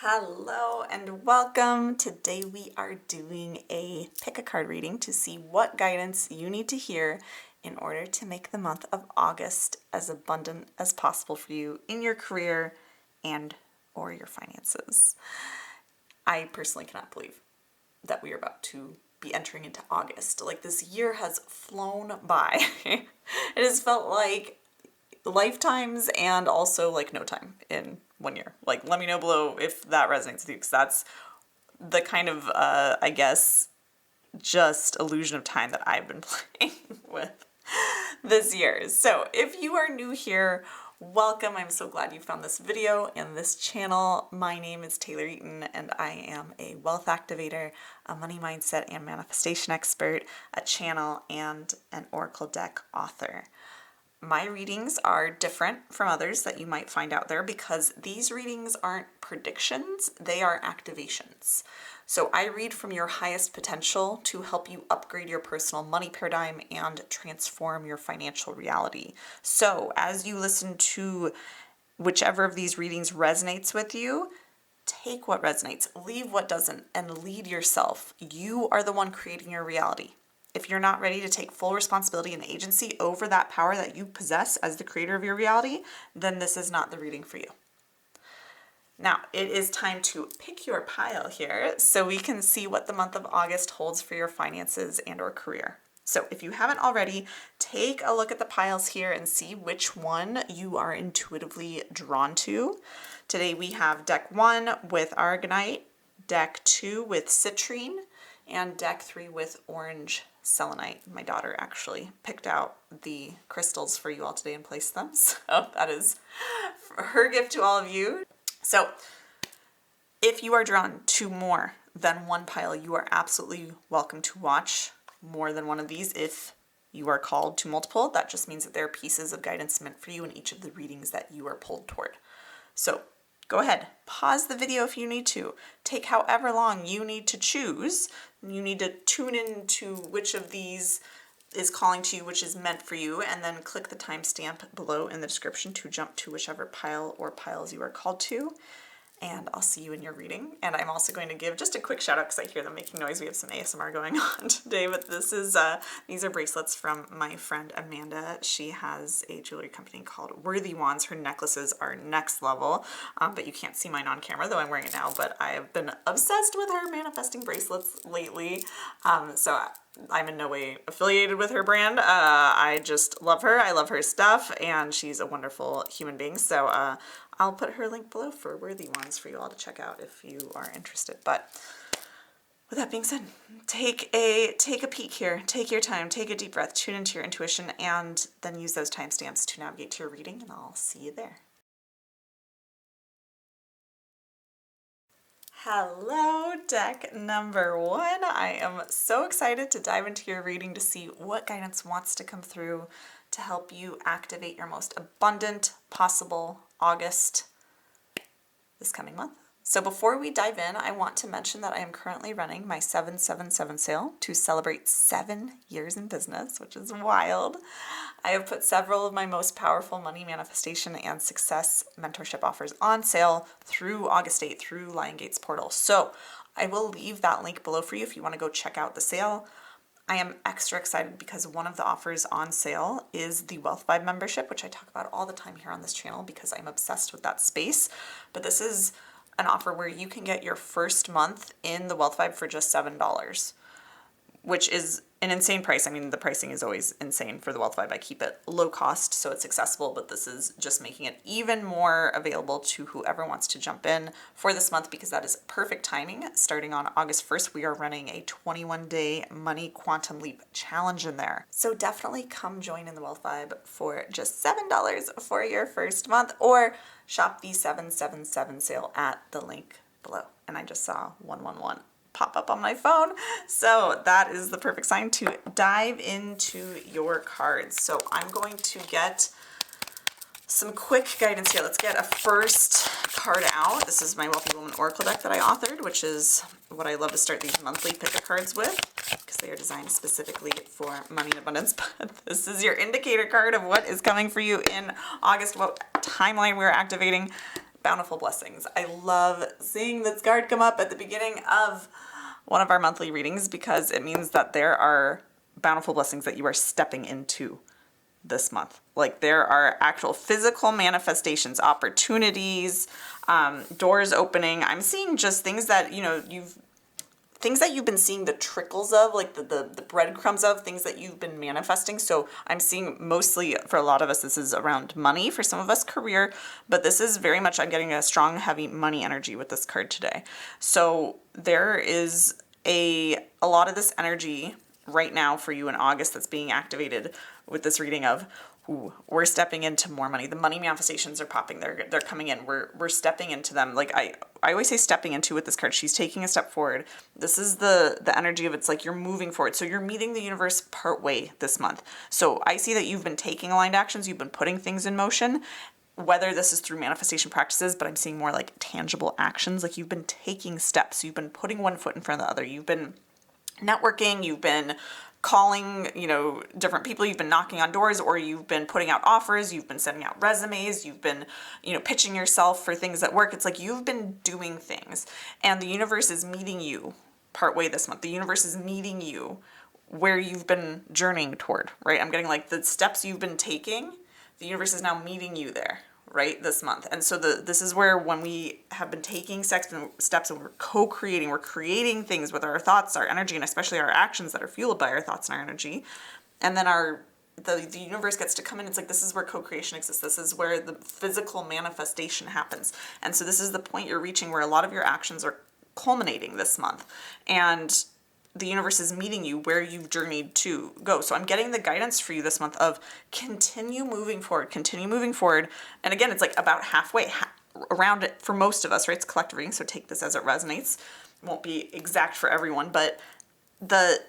Hello and welcome. Today we are doing a pick a card reading to see what guidance you need to hear in order to make the month of August as abundant as possible for you in your career and or your finances. I personally cannot believe that we are about to be entering into August. Like, this year has flown by. It has felt like lifetimes and also like no time in 1 year. Like, let me know below if that resonates with you, because that's the kind of, I guess, just illusion of time that I've been playing with this year. So if you are new here, welcome. I'm so glad you found this video and this channel. My name is Taylor Eaton and I am a wealth activator, a money mindset and manifestation expert, a channel, and an oracle deck author. My readings are different from others that you might find out there because these readings aren't predictions, they are activations. So I read from your highest potential to help you upgrade your personal money paradigm and transform your financial reality. So as you listen to whichever of these readings resonates with you, take what resonates, leave what doesn't, and lead yourself. You are the one creating your reality. If you're not ready to take full responsibility and agency over that power that you possess as the creator of your reality, then this is not the reading for you. Now, it is time to pick your pile here so we can see what the month of August holds for your finances and or career. So if you haven't already, take a look at the piles here and see which one you are intuitively drawn to. Today we have deck 1 with Aragonite, deck 2 with Citrine, and deck 3 with orange Selenite. My daughter actually picked out the crystals for you all today and placed them. So that is her gift to all of you. So if you are drawn to more than one pile, you are absolutely welcome to watch more than one of these. If you are called to multiple, that just means that there are pieces of guidance meant for you in each of the readings that you are pulled toward. So go ahead, pause the video if you need to. Take however long you need to choose. You need to tune into which of these is calling to you, which is meant for you, and then click the timestamp below in the description to jump to whichever pile or piles you are called to. And I'll see you in your reading. And I'm also going to give just a quick shout out because I hear them making noise. We have some ASMR going on today, but this is these are bracelets from my friend Amanda. She has a jewelry company called Worthy Wands. Her necklaces are next level, but you can't see mine on camera, though I'm wearing it now. But I have been obsessed with her manifesting bracelets lately. So I'm in no way affiliated with her brand. I just love her. I love her stuff, and she's a wonderful human being. So I'll put her link below for Worthy Ones for you all to check out if you are interested. But with that being said, take a peek here. Take your time. Take a deep breath. Tune into your intuition, and then use those timestamps to navigate to your reading, and I'll see you there. Hello, deck number 1. I am so excited to dive into your reading to see what guidance wants to come through to help you activate your most abundant possible August this coming month. So before we dive in, I want to mention that I am currently running my 777 sale to celebrate 7 years in business, which is wild. I have put several of my most powerful money manifestation and success mentorship offers on sale through August 8th through Liongate's portal. So I will leave that link below for you if you want to go check out the sale. I am extra excited because one of the offers on sale is the Wealth Vibe membership, which I talk about all the time here on this channel because I'm obsessed with that space. But this is an offer where you can get your first month in the Wealth Vibe for just $7, which is an insane price. I mean, the pricing is always insane for the Wealth Vibe. I keep it low cost so it's accessible, but this is just making it even more available to whoever wants to jump in for this month because that is perfect timing. Starting on August 1st, we are running a 21-day money quantum leap challenge in there. So definitely come join in the Wealth Vibe for just $7 for your first month, or shop the 777 sale at the link below. And I just saw 111 pop up on my phone. So that is the perfect sign to dive into your cards. So I'm going to get some quick guidance here. Let's get a first card out. This is my Wealthy Woman Oracle deck that I authored, which is what I love to start these monthly pick-a-cards with because they are designed specifically for money and abundance. But this is your indicator card of what is coming for you in August, what timeline we're activating. bountiful blessings. I love seeing this card come up at the beginning of one of our monthly readings because it means that there are bountiful blessings that you are stepping into this month. Like there are actual physical manifestations, opportunities, doors opening. I'm seeing just things that, things that you've been seeing the trickles of, like the breadcrumbs of, things that you've been manifesting. So I'm seeing mostly, for a lot of us, this is around money, for some of us career, but this is very much, I'm getting a strong, heavy money energy with this card today. So there is a lot of this energy right now for you in August that's being activated with this reading of, ooh, we're stepping into more money. The money manifestations are popping. They're coming in. We're stepping into them. Like I always say stepping into with this card. She's taking a step forward. This is the energy of it's like you're moving forward. So you're meeting the universe part way this month. So I see that you've been taking aligned actions. You've been putting things in motion, whether this is through manifestation practices, but I'm seeing more like tangible actions. Like you've been taking steps. You've been putting one foot in front of the other. You've been networking. You've been calling, different people, you've been knocking on doors, or you've been putting out offers, you've been sending out resumes, you've been, pitching yourself for things at work. It's like you've been doing things and the universe is meeting you partway this month. The universe is meeting you where you've been journeying toward, right? I'm getting like the steps you've been taking, the universe is now meeting you there, right, this month. And so this is where when we have been taking steps and we're co-creating, we're creating things with our thoughts, our energy, and especially our actions that are fueled by our thoughts and our energy. And then the universe gets to come in. It's like, this is where co-creation exists. This is where the physical manifestation happens. And so this is the point you're reaching where a lot of your actions are culminating this month. And the universe is meeting you where you've journeyed to go. So I'm getting the guidance for you this month of continue moving forward. And again, it's like about halfway around it for most of us, right? It's collective reading, so take this as it resonates. It won't be exact for everyone, but the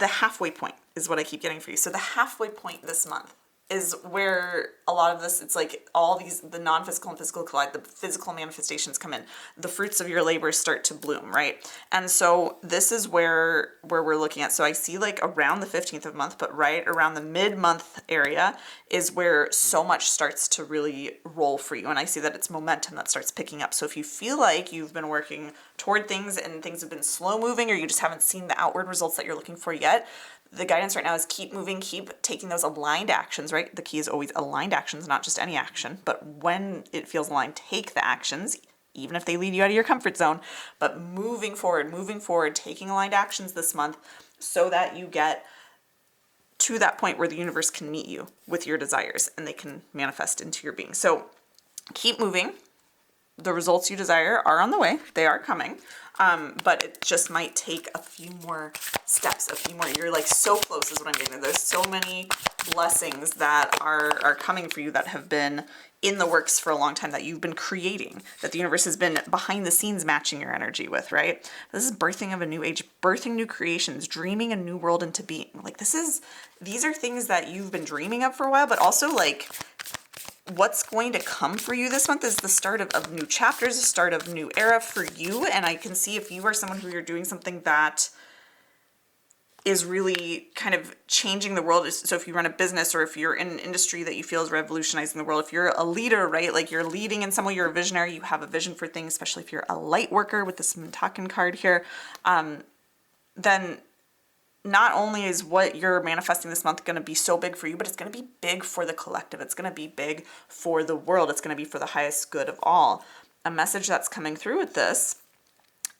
halfway point is what I keep getting for you. So the halfway point this month is where a lot of this, it's like all these, the non-physical and physical collide, the physical manifestations come in, the fruits of your labor start to bloom, right? And so this is where we're looking at. So I see like around the 15th of month, but right around the mid-month area is where so much starts to really roll for you. And I see that it's momentum that starts picking up. So if you feel like you've been working toward things and things have been slow moving, or you just haven't seen the outward results that you're looking for yet, the guidance right now is keep moving, keep taking those aligned actions, right? The key is always aligned actions, not just any action, but when it feels aligned, take the actions, even if they lead you out of your comfort zone, but moving forward, taking aligned actions this month so that you get to that point where the universe can meet you with your desires and they can manifest into your being. So keep moving. The results you desire are on the way. They are coming. But it just might take a few more steps, You're like so close is what I'm getting. There's so many blessings that are coming for you that have been in the works for a long time, that you've been creating, that the universe has been behind the scenes matching your energy with, right? This is birthing of a new age, birthing new creations, dreaming a new world into being. Like these are things that you've been dreaming of for a while, but also like what's going to come for you this month is the start of new chapters, the start of new era for you. And I can see if you are someone who you're doing something that is really kind of changing the world. So if you run a business, or if you're in an industry that you feel is revolutionizing the world, if you're a leader, right? Like you're leading in some way, you're a visionary, you have a vision for things, especially if you're a light worker with this Mentakin card here, then not only is what you're manifesting this month going to be so big for you, but it's going to be big for the collective. It's going to be big for the world. It's going to be for the highest good of all. A message that's coming through with this,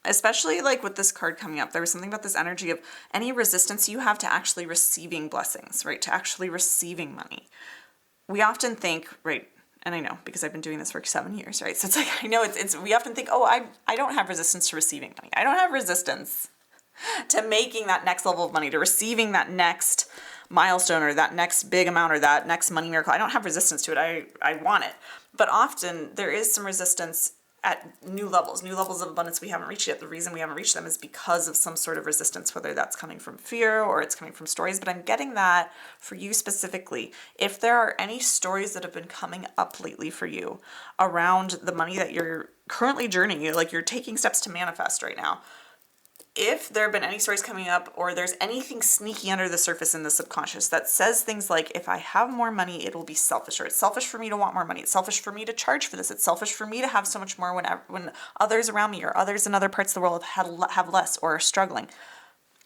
especially like with this card coming up, there was something about this energy of any resistance you have to actually receiving blessings, right? To actually receiving money. We often think, right, and I know because I've been doing this for 7 years, right? So it's like, I know we often think, oh, I don't have resistance to receiving money. I don't have resistance to making that next level of money, to receiving that next milestone or that next big amount or that next money miracle. I don't have resistance to it. I want it. But often there is some resistance at new levels of abundance we haven't reached yet. The reason we haven't reached them is because of some sort of resistance, whether that's coming from fear or it's coming from stories. But I'm getting that for you specifically. If there are any stories that have been coming up lately for you around the money that you're currently journeying, like you're taking steps to manifest right now, if there have been any stories coming up or there's anything sneaky under the surface in the subconscious that says things like, if I have more money, it will be selfish, or it's selfish for me to want more money. It's selfish for me to charge for this. It's selfish for me to have so much more when others around me or others in other parts of the world have less or are struggling.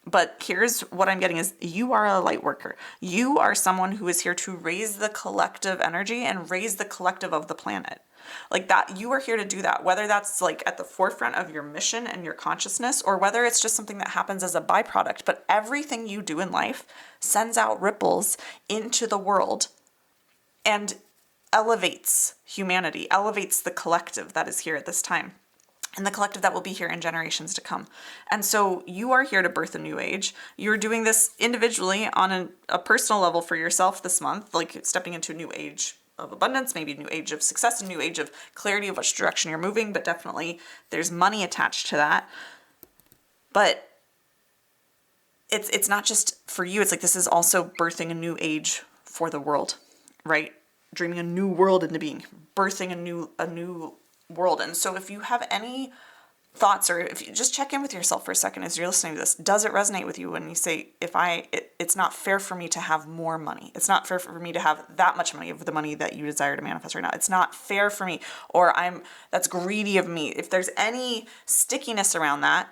But here's what I'm getting is you are a light worker. You are someone who is here to raise the collective energy and raise the collective of the planet. Like that, you are here to do that, whether that's like at the forefront of your mission and your consciousness, or whether it's just something that happens as a byproduct. But everything you do in life sends out ripples into the world and elevates humanity, elevates the collective that is here at this time, and the collective that will be here in generations to come. And so you are here to birth a new age. You're doing this individually on a personal level for yourself this month, like stepping into a new age of abundance, maybe a new age of success, a new age of clarity of which direction you're moving, but definitely there's money attached to that. But it's not just for you. It's like this is also birthing a new age for the world, right? Dreaming a new world into being, birthing a new world. And so if you have any thoughts, or if you just check in with yourself for a second as you're listening to this, does it resonate with you when you say, it's not fair for me to have more money. It's not fair for me to have that much money of the money that you desire to manifest right now. It's not fair for me, or that's greedy of me. If there's any stickiness around that,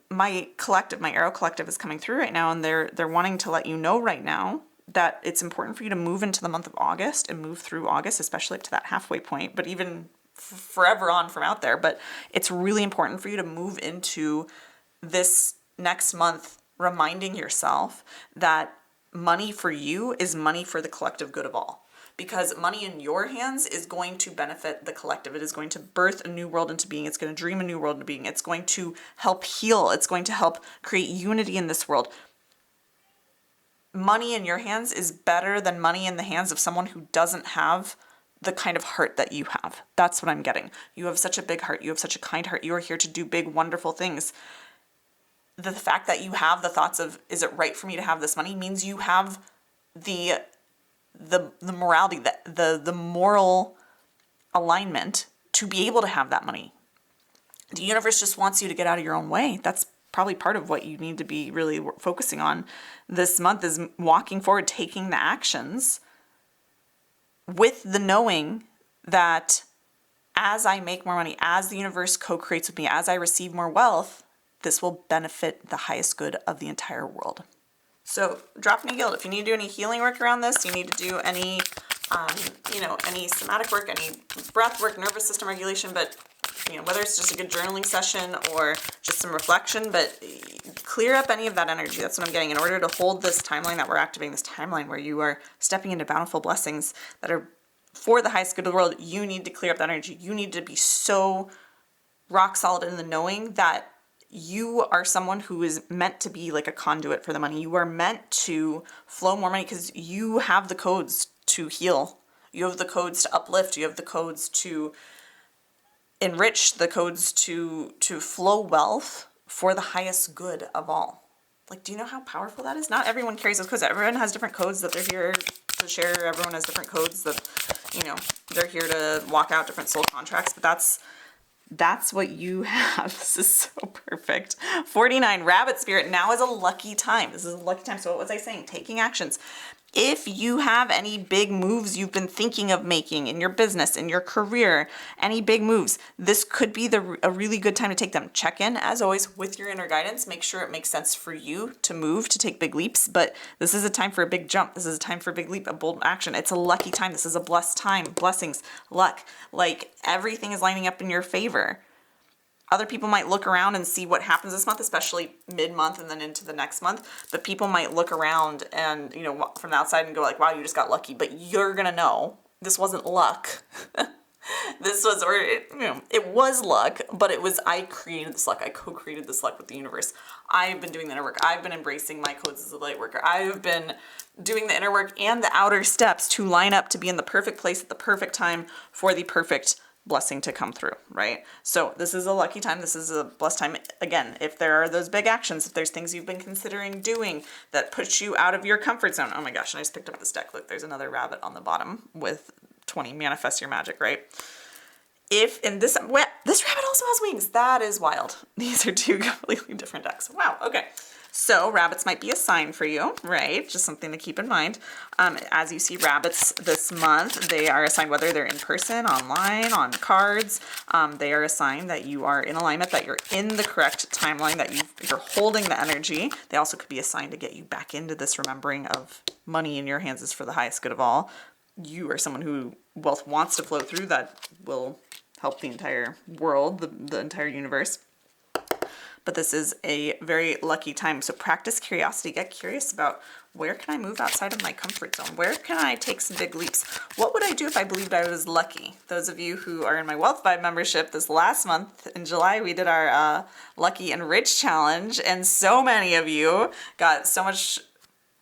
my Arrow collective is coming through right now, and they're wanting to let you know right now that it's important for you to move into the month of August and move through August, especially up to that halfway point, but even forever on from out there. But it's really important for you to move into this next month reminding yourself that money for you is money for the collective good of all. Because money in your hands is going to benefit the collective. It is going to birth a new world into being. It's going to dream a new world into being. It's going to help heal. It's going to help create unity in this world. Money in your hands is better than money in the hands of someone who doesn't have the kind of heart that you have. That's what I'm getting. You have such a big heart. You have such a kind heart. You are here to do big, wonderful things. The fact that you have the thoughts of, is it right for me to have this money, means you have the morality, the moral alignment to be able to have that money. The universe just wants you to get out of your own way. That's probably part of what you need to be really focusing on this month, is walking forward, taking the actions with the knowing that as I make more money, as the universe co-creates with me, as I receive more wealth, this will benefit the highest good of the entire world. So drop any guilt. If you need to do any healing work around this, you need to do any, any somatic work, any breath work, nervous system regulation, but whether it's just a good journaling session or just some reflection, but clear up any of that energy. That's what I'm getting. In order to hold this timeline that we're activating, this timeline where you are stepping into bountiful blessings that are for the highest good of the world, you need to clear up that energy. You need to be so rock solid in the knowing that you are someone who is meant to be like a conduit for the money. You are meant to flow more money because you have the codes to heal. You have the codes to uplift. You have the codes to enrich, the codes to flow wealth for the highest good of all. Like, do you know how powerful that is? Not everyone carries those codes. Everyone has different codes that they're here to share. Everyone has different codes that, they're here to walk out different soul contracts, but that's what you have. This is so perfect. 49, Rabbit Spirit. Now is a lucky time. This is a lucky time. So what was I saying? Taking actions. If you have any big moves you've been thinking of making in your business, in your career, any big moves, this could be a really good time to take them. Check in, as always, with your inner guidance. Make sure it makes sense for you to move, to take big leaps. But this is a time for a big jump. This is a time for a big leap, a bold action. It's a lucky time. This is a blessed time. Blessings, luck. Like, everything is lining up in your favor. Other people might look around and see what happens this month, especially mid-month and then into the next month. But people might look around and, from the outside and go like, wow, you just got lucky. But you're going to know this wasn't luck. It was luck, but I created this luck. I co-created this luck with the universe. I've been doing the inner work. I've been embracing my codes as a light worker. I've been doing the inner work and the outer steps to line up to be in the perfect place at the perfect time for the perfect blessing to come through, right? So this is a lucky time. This is a blessed time. Again, if there are those big actions, if there's things you've been considering doing that push you out of your comfort zone. Oh my gosh, and I just picked up this deck. Look, there's another rabbit on the bottom with 20, manifest your magic, right? if in this rabbit also has wings. That is wild. These are two completely different decks. Wow. Okay. So rabbits might be a sign for you, right? Just something to keep in mind. As you see rabbits this month, they are a sign, whether they're in person, online, on cards, they are a sign that you are in alignment, that you're in the correct timeline, that you're holding the energy. They also could be a sign to get you back into this remembering of money in your hands is for the highest good of all. You are someone who wealth wants to flow through, that will help the entire world, the entire universe. But this is a very lucky time. So practice curiosity. Get curious about, where can I move outside of my comfort zone? Where can I take some big leaps? What would I do if I believed I was lucky? Those of you who are in my Wealth Vibe membership, this last month in July, we did our Lucky and Rich challenge. And so many of you got so much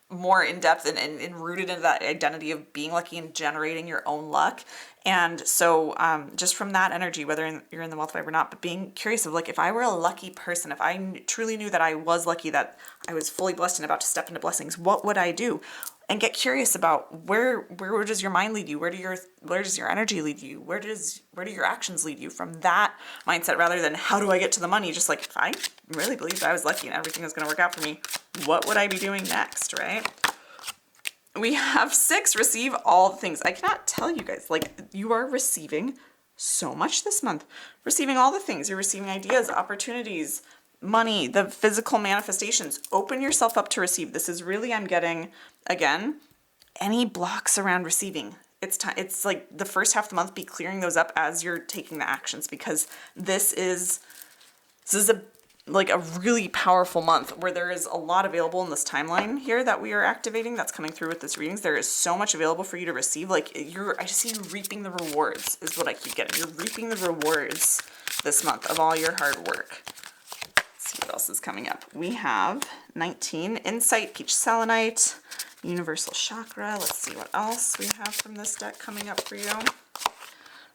more in depth and rooted into that identity of being lucky and generating your own luck. And so just from that energy, whether you're in the Wealth Vibe or not, but being curious of, like, if I were a lucky person, if I truly knew that I was lucky, that I was fully blessed and about to step into blessings, what would I do? And get curious about where does your mind lead you? Where does your energy lead you? Where do your actions lead you? From that mindset, rather than how do I get to the money? Just like, if I really believed I was lucky and everything was going to work out for me, what would I be doing next, right? We have 6, receive all the things. I cannot tell you guys, like, you are receiving so much this month. Receiving all the things. You're receiving ideas, opportunities, money, the physical manifestations. Open yourself up to receive. This is really, I'm getting, again, any blocks around receiving. It's like the first half of the month, be clearing those up as you're taking the actions, because this is a really powerful month where there is a lot available in this timeline here that we are activating, that's coming through with this readings. There is so much available for you to receive. Like, I just see you reaping the rewards is what I keep getting. You're reaping the rewards this month of all your hard work. Let's see what else is coming up. We have 19, Insight, Peach Selenite, Universal Chakra. Let's see what else we have from this deck coming up for you.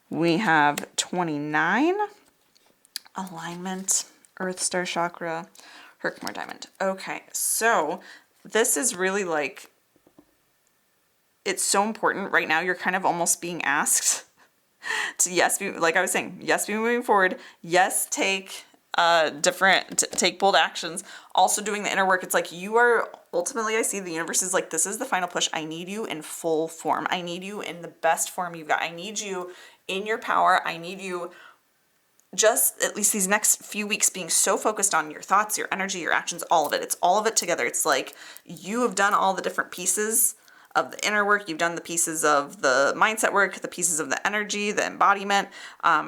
We have 29, Alignment, Earth Star Chakra, Herkimer Diamond. Okay, so this is really like, it's so important right now. You're kind of almost being asked to, yes, be, like I was saying, yes, be moving forward. Yes, take take bold actions. Also doing the inner work. It's like you are, ultimately, I see the universe is like, this is the final push. I need you in full form. I need you in the best form you've got. I need you in your power. I need you just at least these next few weeks being so focused on your thoughts, your energy, your actions, all of it. It's all of it together. It's like you have done all the different pieces of the inner work. You've done the pieces of the mindset work, the pieces of the energy, the embodiment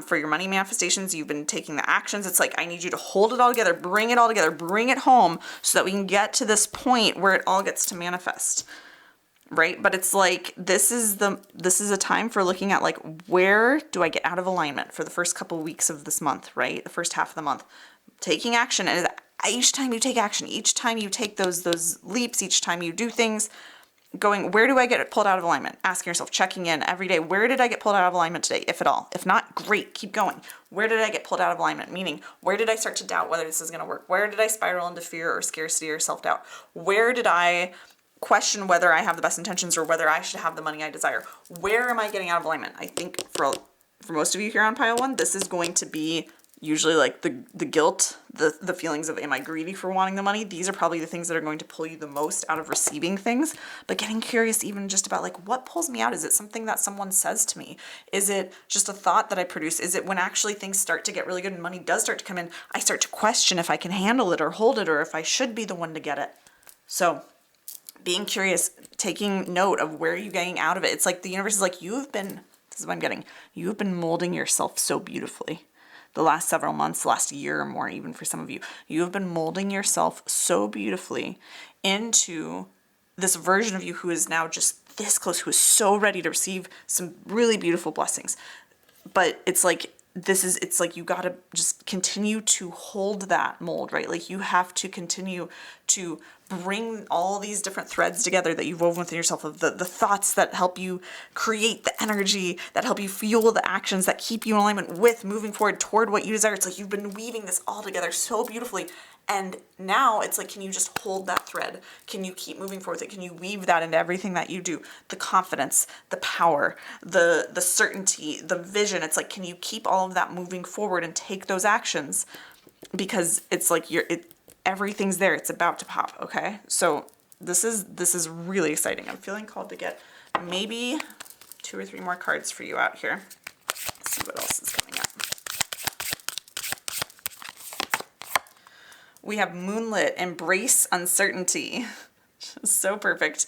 for your money manifestations. You've been taking the actions. It's like, I need you to hold it all together, bring it all together, bring it home so that we can get to this point where it all gets to manifest. Right? But it's like, this is a time for looking at, like, where do I get out of alignment for the first couple of weeks of this month, right? The first half of the month, taking action. And each time you take action, each time you take those leaps, each time you do things, going, where do I get pulled out of alignment? Asking yourself, checking in every day. Where did I get pulled out of alignment today, if at all? If not, great, keep going. Where did I get pulled out of alignment? Meaning, where did I start to doubt whether this is going to work? Where did I spiral into fear or scarcity or self-doubt? Where did I question whether I have the best intentions or whether I should have the money I desire? Where am I getting out of alignment? I think for most of you here on pile 1, this is going to be usually like the guilt, the feelings of, am I greedy for wanting the money? These are probably the things that are going to pull you the most out of receiving things. But getting curious even just about, like, what pulls me out? Is it something that someone says to me? Is it just a thought that I produce? Is it when actually things start to get really good and money does start to come in, I start to question if I can handle it or hold it or if I should be the one to get it? So being curious, taking note of where you're getting out of it. It's like the universe is like, this is what I'm getting, you've been molding yourself so beautifully. The last several months, last year or more, even for some of you, you have been molding yourself so beautifully into this version of you who is now just this close, who is so ready to receive some really beautiful blessings. But it's like, it's like you got to just continue to hold that mold, right? Like you have to continue to bring all these different threads together that you've woven within yourself of the thoughts that help you create the energy, that help you fuel the actions, that keep you in alignment with moving forward toward what you desire. It's like you've been weaving this all together so beautifully. And now it's like, can you just hold that thread? Can you keep moving forward with it? Can you weave that into everything that you do? The confidence, the power, the certainty, the vision. It's like, can you keep all of that moving forward and take those actions? Because it's like everything's there. It's about to pop. Okay. So this is really exciting. I'm feeling called to get maybe 2 or 3 more cards for you out here. Let's see what else is coming up. We have Moonlit, Embrace Uncertainty. So perfect.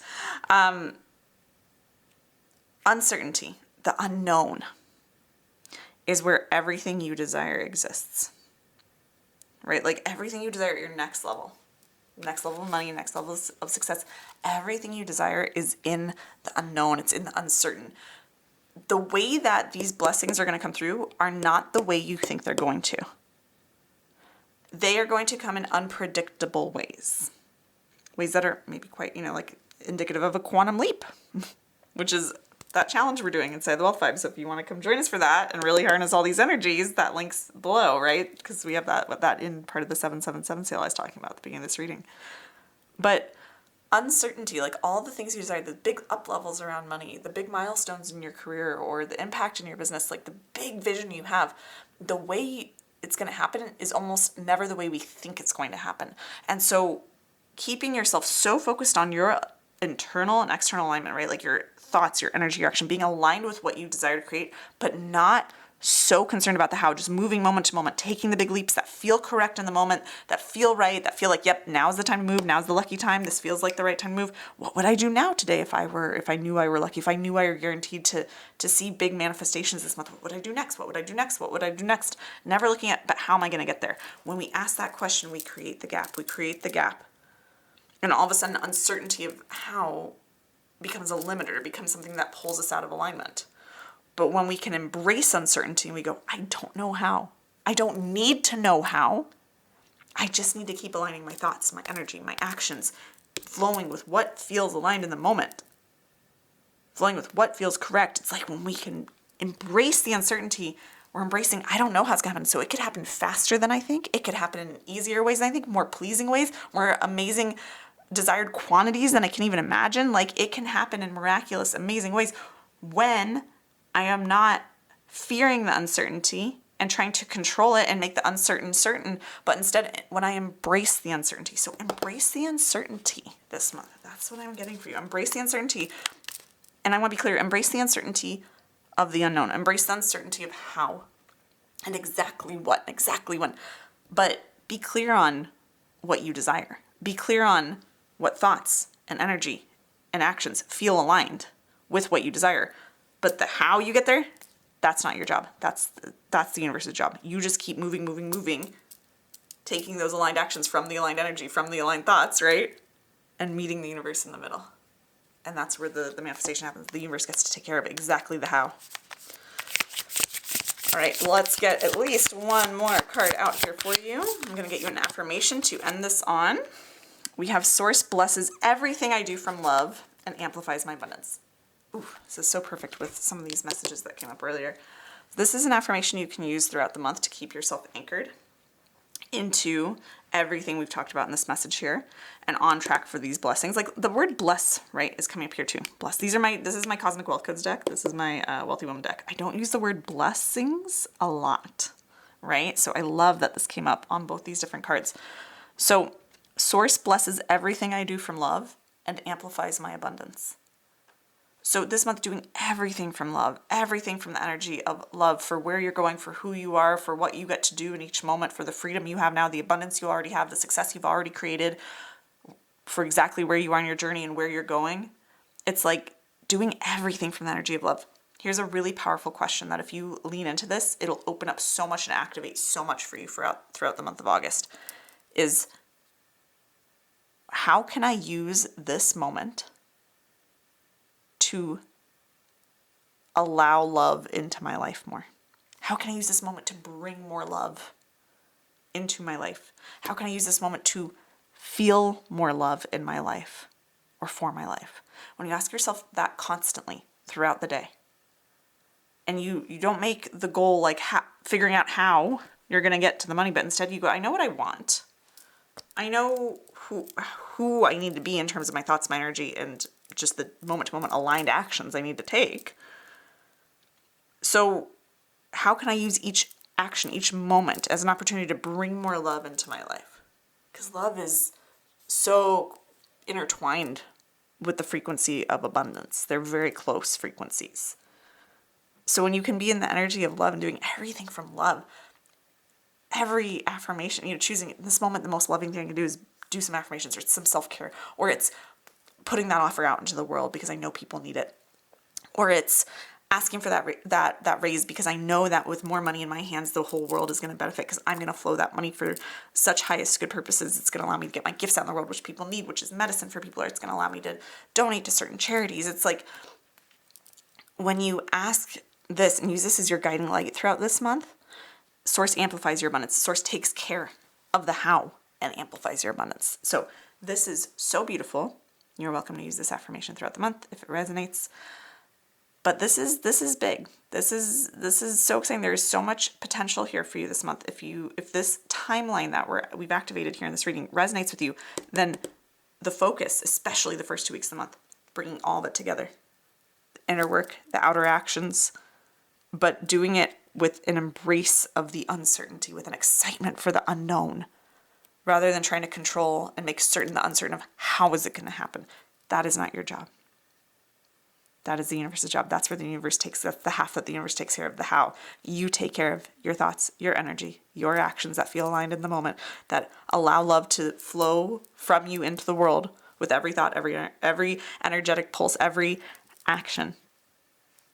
Uncertainty, the unknown, is where everything you desire exists. Right? Like everything you desire at your next level of money, next level of success, everything you desire is in the unknown. It's in the uncertain. The way that these blessings are going to come through are not the way you think they're going to. They are going to come in unpredictable ways that are maybe quite, like indicative of a quantum leap, which is that challenge we're doing inside the Wealth Vibe. So if you want to come join us for that and really harness all these energies, that link's below, right? Because we have that in part of the 777 sale I was talking about at the beginning of this reading. But uncertainty, like all the things you desire, the big up levels around money, the big milestones in your career or the impact in your business, like the big vision you have, the way it's going to happen is almost never the way we think it's going to happen. And so keeping yourself so focused on your internal and external alignment, right? Like your thoughts, your energy, your action, being aligned with what you desire to create, but not so concerned about the how, just moving moment to moment, taking the big leaps that feel correct in the moment, that feel right, that feel like, yep, now's the time to move, now's the lucky time, this feels like the right time to move. What would I do now today if I knew I were lucky, if I knew I were guaranteed to see big manifestations this month? What would I do next? What would I do next? What would I do next? Never looking at, but how am I going to get there? When we ask that question, we create the gap. And all of a sudden, uncertainty of how becomes a limiter, becomes something that pulls us out of alignment. But when we can embrace uncertainty and we go, I don't know how. I don't need to know how. I just need to keep aligning my thoughts, my energy, my actions, flowing with what feels aligned in the moment, flowing with what feels correct. It's like when we can embrace the uncertainty, we're embracing, I don't know how it's going to happen. So it could happen faster than I think. It could happen in easier ways than I think, more pleasing ways, more amazing desired quantities than I can even imagine. Like it can happen in miraculous, amazing ways when I am not fearing the uncertainty and trying to control it and make the uncertain certain, but instead when I embrace the uncertainty. So embrace the uncertainty this month. That's what I'm getting for you. Embrace the uncertainty. And I want to be clear, embrace the uncertainty of the unknown. Embrace the uncertainty of how and exactly what, exactly when. But be clear on what you desire. Be clear on what thoughts and energy and actions feel aligned with what you desire. But the how you get there, that's not your job. That's the universe's job. You just keep moving, taking those aligned actions from the aligned energy, from the aligned thoughts, right? And meeting the universe in the middle. And that's where the manifestation happens. The universe gets to take care of exactly the how. All right, let's get at least one more card out here for you. I'm going to get you an affirmation to end this on. We have Source blesses everything I do from love and amplifies my abundance. Ooh, this is so perfect with some of these messages that came up earlier. This is an affirmation you can use throughout the month to keep yourself anchored into everything we've talked about in this message here and on track for these blessings. Like the word bless, right, is coming up here too. Bless. This is my Cosmic Wealth Codes deck. This is my Wealthy Woman deck. I don't use the word blessings a lot, right? So I love that this came up on both these different cards. So Source blesses everything I do from love and amplifies my abundance. So this month, doing everything from love, everything from the energy of love for where you're going, for who you are, for what you get to do in each moment, for the freedom you have now, the abundance you already have, the success you've already created, for exactly where you are in your journey and where you're going. It's like doing everything from the energy of love. Here's a really powerful question that if you lean into this, it'll open up so much and activate so much for you throughout the month of August, is how can I use this moment to allow love into my life more? How can I use this moment to bring more love into my life? How can I use this moment to feel more love in my life or for my life? When you ask yourself that constantly throughout the day, and you don't make the goal like figuring out how you're going to get to the money, but instead you go, I know what I want. I know who I need to be in terms of my thoughts, my energy, and just the moment-to-moment aligned actions I need to take. So how can I use each action, each moment as an opportunity to bring more love into my life? Because love is so intertwined with the frequency of abundance. They're very close frequencies. So when you can be in the energy of love and doing everything from love, every affirmation, choosing in this moment, the most loving thing I can do is do some affirmations, or it's some self-care, or it's putting that offer out into the world because I know people need it, or it's asking for that raise because I know that with more money in my hands, the whole world is going to benefit because I'm going to flow that money for such highest good purposes. It's going to allow me to get my gifts out in the world, which people need, which is medicine for people, or it's going to allow me to donate to certain charities. It's like when you ask this and use this as your guiding light throughout this month, Source amplifies your abundance. Source takes care of the how and amplifies your abundance. So this is so beautiful. You're welcome to use this affirmation throughout the month if it resonates. But this is big. This is so exciting. There is so much potential here for you this month. If this timeline that we've activated here in this reading resonates with you, then the focus, especially the first 2 weeks of the month, bringing all of it together. The inner work, the outer actions, but doing it with an embrace of the uncertainty, with an excitement for the unknown, rather than trying to control and make certain the uncertain of how is it going to happen. That is not your job. That is the universe's job. That's where the universe that's the half that the universe takes care of, the how. You take care of your thoughts, your energy, your actions that feel aligned in the moment, that allow love to flow from you into the world with every thought, every energetic pulse, every action.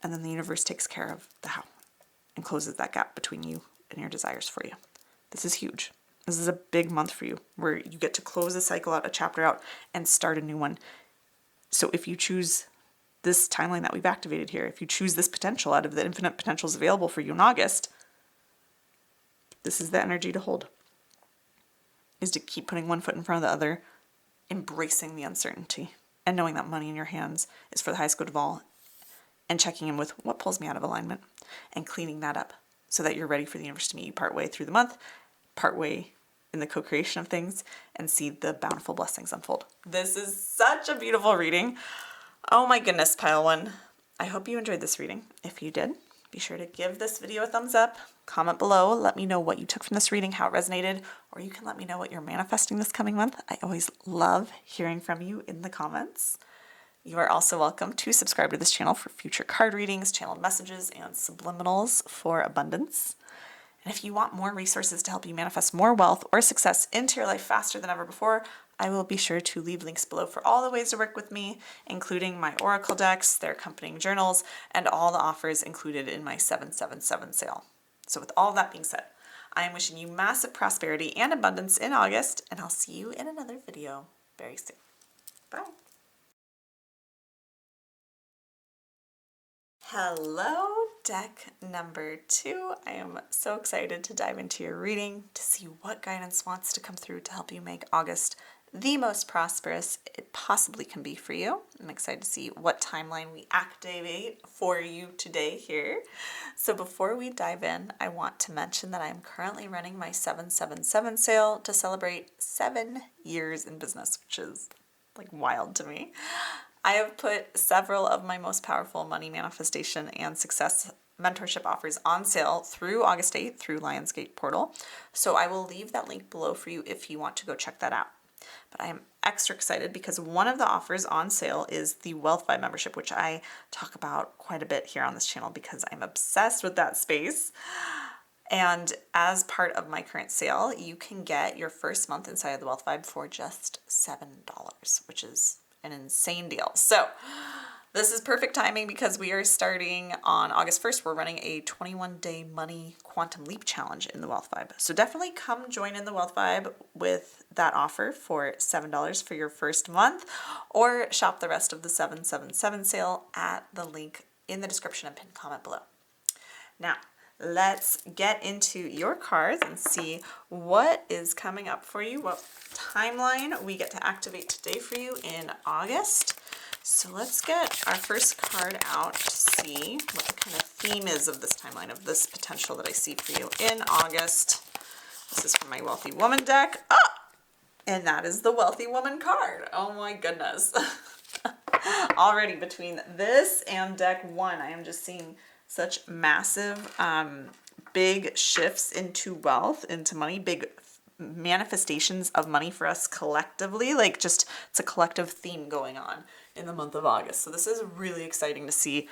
And then the universe takes care of the how and closes that gap between you and your desires for you. This is huge. This is a big month for you where you get to close a cycle out, a chapter out, and start a new one. So if you choose this timeline that we've activated here, if you choose this potential out of the infinite potentials available for you in August, this is the energy to hold, is to keep putting one foot in front of the other, embracing the uncertainty, and knowing that money in your hands is for the highest good of all, and checking in with what pulls me out of alignment and cleaning that up so that you're ready for the universe to meet you partway through the month, partway in the co-creation of things, and see the bountiful blessings unfold. This is such a beautiful reading. Oh my goodness, pile one. I hope you enjoyed this reading. If you did, be sure to give this video a thumbs up, comment below, let me know what you took from this reading, how it resonated, or you can let me know what you're manifesting this coming month. I always love hearing from you in the comments. You are also welcome to subscribe to this channel for future card readings, channeled messages, and subliminals for abundance. And if you want more resources to help you manifest more wealth or success into your life faster than ever before, I will be sure to leave links below for all the ways to work with me, including my oracle decks, their accompanying journals, and all the offers included in my 777 sale. So with all that being said, I am wishing you massive prosperity and abundance in August, and I'll see you in another video very soon. Bye. Hello, deck number 2. I am so excited to dive into your reading to see what guidance wants to come through to help you make August the most prosperous it possibly can be for you. I'm excited to see what timeline we activate for you today here. So before we dive in, I want to mention that I'm currently running my 777 sale to celebrate 7 years in business, which is like wild to me. I have put several of my most powerful money manifestation and success mentorship offers on sale through August 8th through Lionsgate portal. So I will leave that link below for you if you want to go check that out. But I am extra excited because one of the offers on sale is the Wealth Vibe membership, which I talk about quite a bit here on this channel because I'm obsessed with that space. And as part of my current sale, you can get your first month inside of the Wealth Vibe for just $7, which is an insane deal. So this is perfect timing because we are starting on August 1st. We're running a 21-day money quantum leap challenge in the Wealth Vibe. So definitely come join in the Wealth Vibe with that offer for $7 for your first month, or shop the rest of the 777 sale at the link in the description and pinned comment below. Now, let's get into your cards and see what is coming up for you, what timeline we get to activate today for you in August. So let's get our first card out to see what the kind of theme is of this timeline, of this potential that I see for you in August. This is from my Wealthy Woman deck. And that is the Wealthy Woman card. Oh my goodness. Already between this and deck 1, I am just seeing such massive, big shifts into wealth, into money, big manifestations of money for us collectively. Like just, it's a collective theme going on in the month of August. So this is really exciting to see.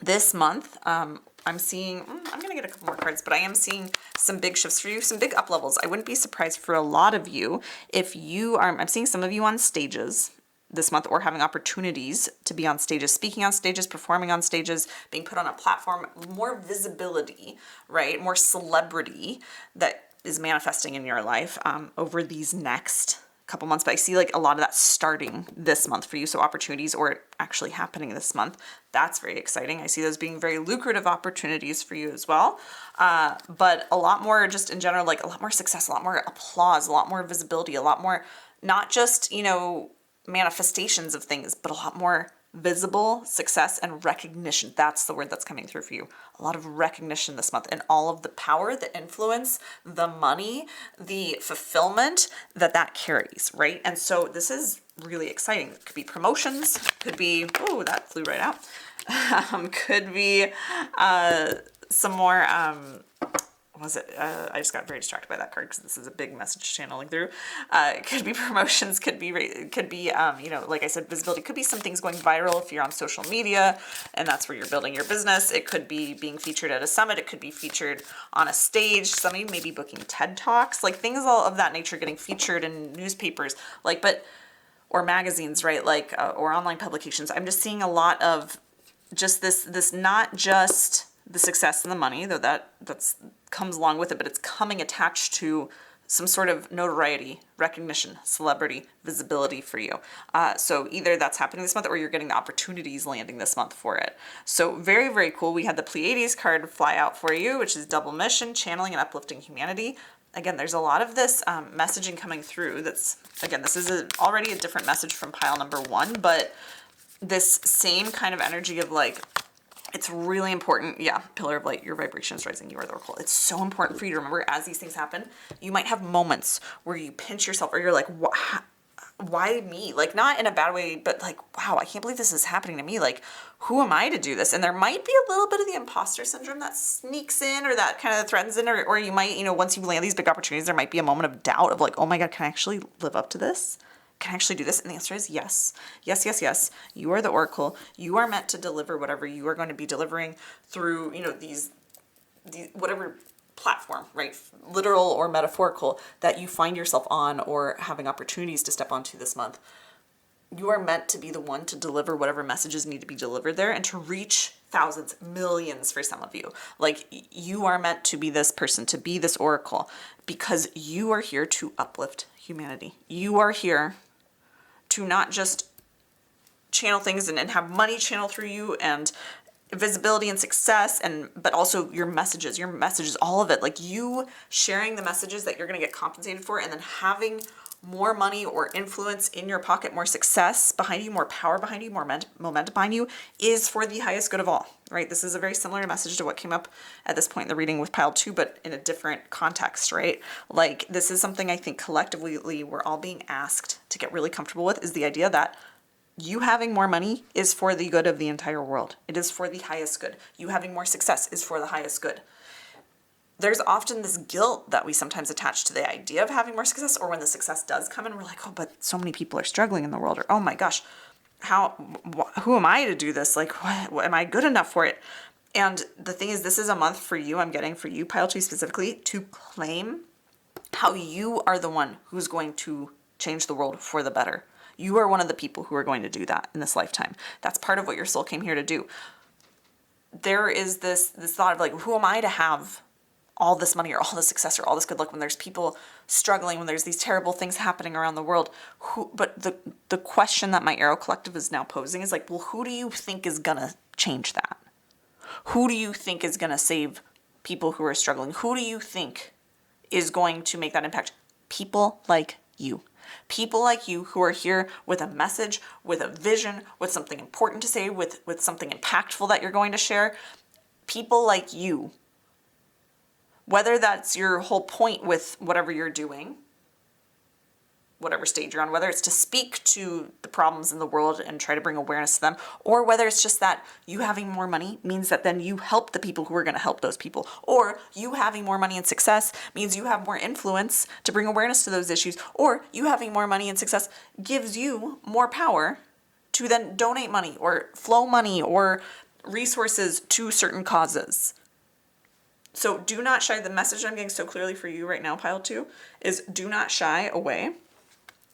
This month, I'm seeing, I'm going to get a couple more cards, but I am seeing some big shifts for you, some big up levels. I wouldn't be surprised for a lot of you if you are, I'm seeing some of you on stages this month or having opportunities to be on stages, speaking on stages, performing on stages, being put on a platform, more visibility, right? More celebrity that is manifesting in your life over these next couple months. But I see like a lot of that starting this month for you. So opportunities or actually happening this month. That's very exciting. I see those being very lucrative opportunities for you as well. But a lot more just in general, like a lot more success, a lot more applause, a lot more visibility, a lot more, not just, you know, manifestations of things, but a lot more visible success and recognition. That's the word that's coming through for you. A lot of recognition this month and all of the power, the influence, the money, the fulfillment that carries, right? And so this is really exciting. It could be promotions, could be, oh, that flew right out. Could be some more, I just got very distracted by that card because this is a big message channeling through. It could be promotions, could be, you know, like I said, visibility. Could be some things going viral if you're on social media and that's where you're building your business. It could be being featured at a summit. It could be featured on a stage. Some of you may be booking TED Talks, like things all of that nature, getting featured in newspapers, like, or magazines, right? Like, or online publications. I'm just seeing a lot of just this not just the success and the money, though that's comes along with it, but it's coming attached to some sort of notoriety, recognition, celebrity, visibility for you. So either that's happening this month or you're getting the opportunities landing this month for it. So very, very cool. We had the Pleiades card fly out for you, which is double mission, channeling and uplifting humanity. Again, there's a lot of this messaging coming through that's, again, this is already a different message from pile number 1, but this same kind of energy of like, it's really important. Yeah, pillar of light, your vibration is rising, you are the oracle. It's so important for you to remember as these things happen, you might have moments where you pinch yourself or you're like, why me? Like not in a bad way, but like, wow, I can't believe this is happening to me. Like, who am I to do this? And there might be a little bit of the imposter syndrome that sneaks in or that kind of threatens in, or you might, you know, once you land these big opportunities, there might be a moment of doubt of like, oh my God, can I actually live up to this? Can I actually do this? And the answer is yes. Yes, yes, yes. You are the oracle. You are meant to deliver whatever you are going to be delivering through, you know, these whatever platform, right? Literal or metaphorical that you find yourself on or having opportunities to step onto this month. You are meant to be the one to deliver whatever messages need to be delivered there and to reach thousands, millions for some of you. Like you are meant to be this person, to be this oracle, because you are here to uplift humanity. You are here to not just channel things and have money channel through you and visibility and success, but also your messages, all of it. Like you sharing the messages that you're going to get compensated for, and then having more money or influence in your pocket, more success behind you, more power behind you, more momentum behind you, is for the highest good of all, right? This is a very similar message to what came up at this point in the reading with pile 2, but in a different context, right? Like this is something I think collectively we're all being asked to get really comfortable with, is the idea that you having more money is for the good of the entire world. It is for the highest good. You having more success is for the highest good. There's often this guilt that we sometimes attach to the idea of having more success, or when the success does come and we're like, oh, but so many people are struggling in the world, or oh my gosh, who am I to do this? Like, what am I good enough for it? And the thing is, this is a month for you, I'm getting for you, pile 2 specifically, to claim how you are the one who's going to change the world for the better. You are one of the people who are going to do that in this lifetime. That's part of what your soul came here to do. There is this thought of like, who am I to have all this money or all this success or all this good luck when there's people struggling, when there's these terrible things happening around the world? But the question that my Arrow Collective is now posing is like, well, who do you think is gonna change that? Who do you think is gonna save people who are struggling? Who do you think is going to make that impact? People like you. People like you who are here with a message, with a vision, with something important to say, with something impactful that you're going to share. People like you. Whether that's your whole point with whatever you're doing, whatever stage you're on, whether it's to speak to the problems in the world and try to bring awareness to them, or whether it's just that you having more money means that then you help the people who are going to help those people, or you having more money and success means you have more influence to bring awareness to those issues, or you having more money and success gives you more power to then donate money or flow money or resources to certain causes. So do not shy. The message I'm getting so clearly for you right now, pile 2, is do not shy away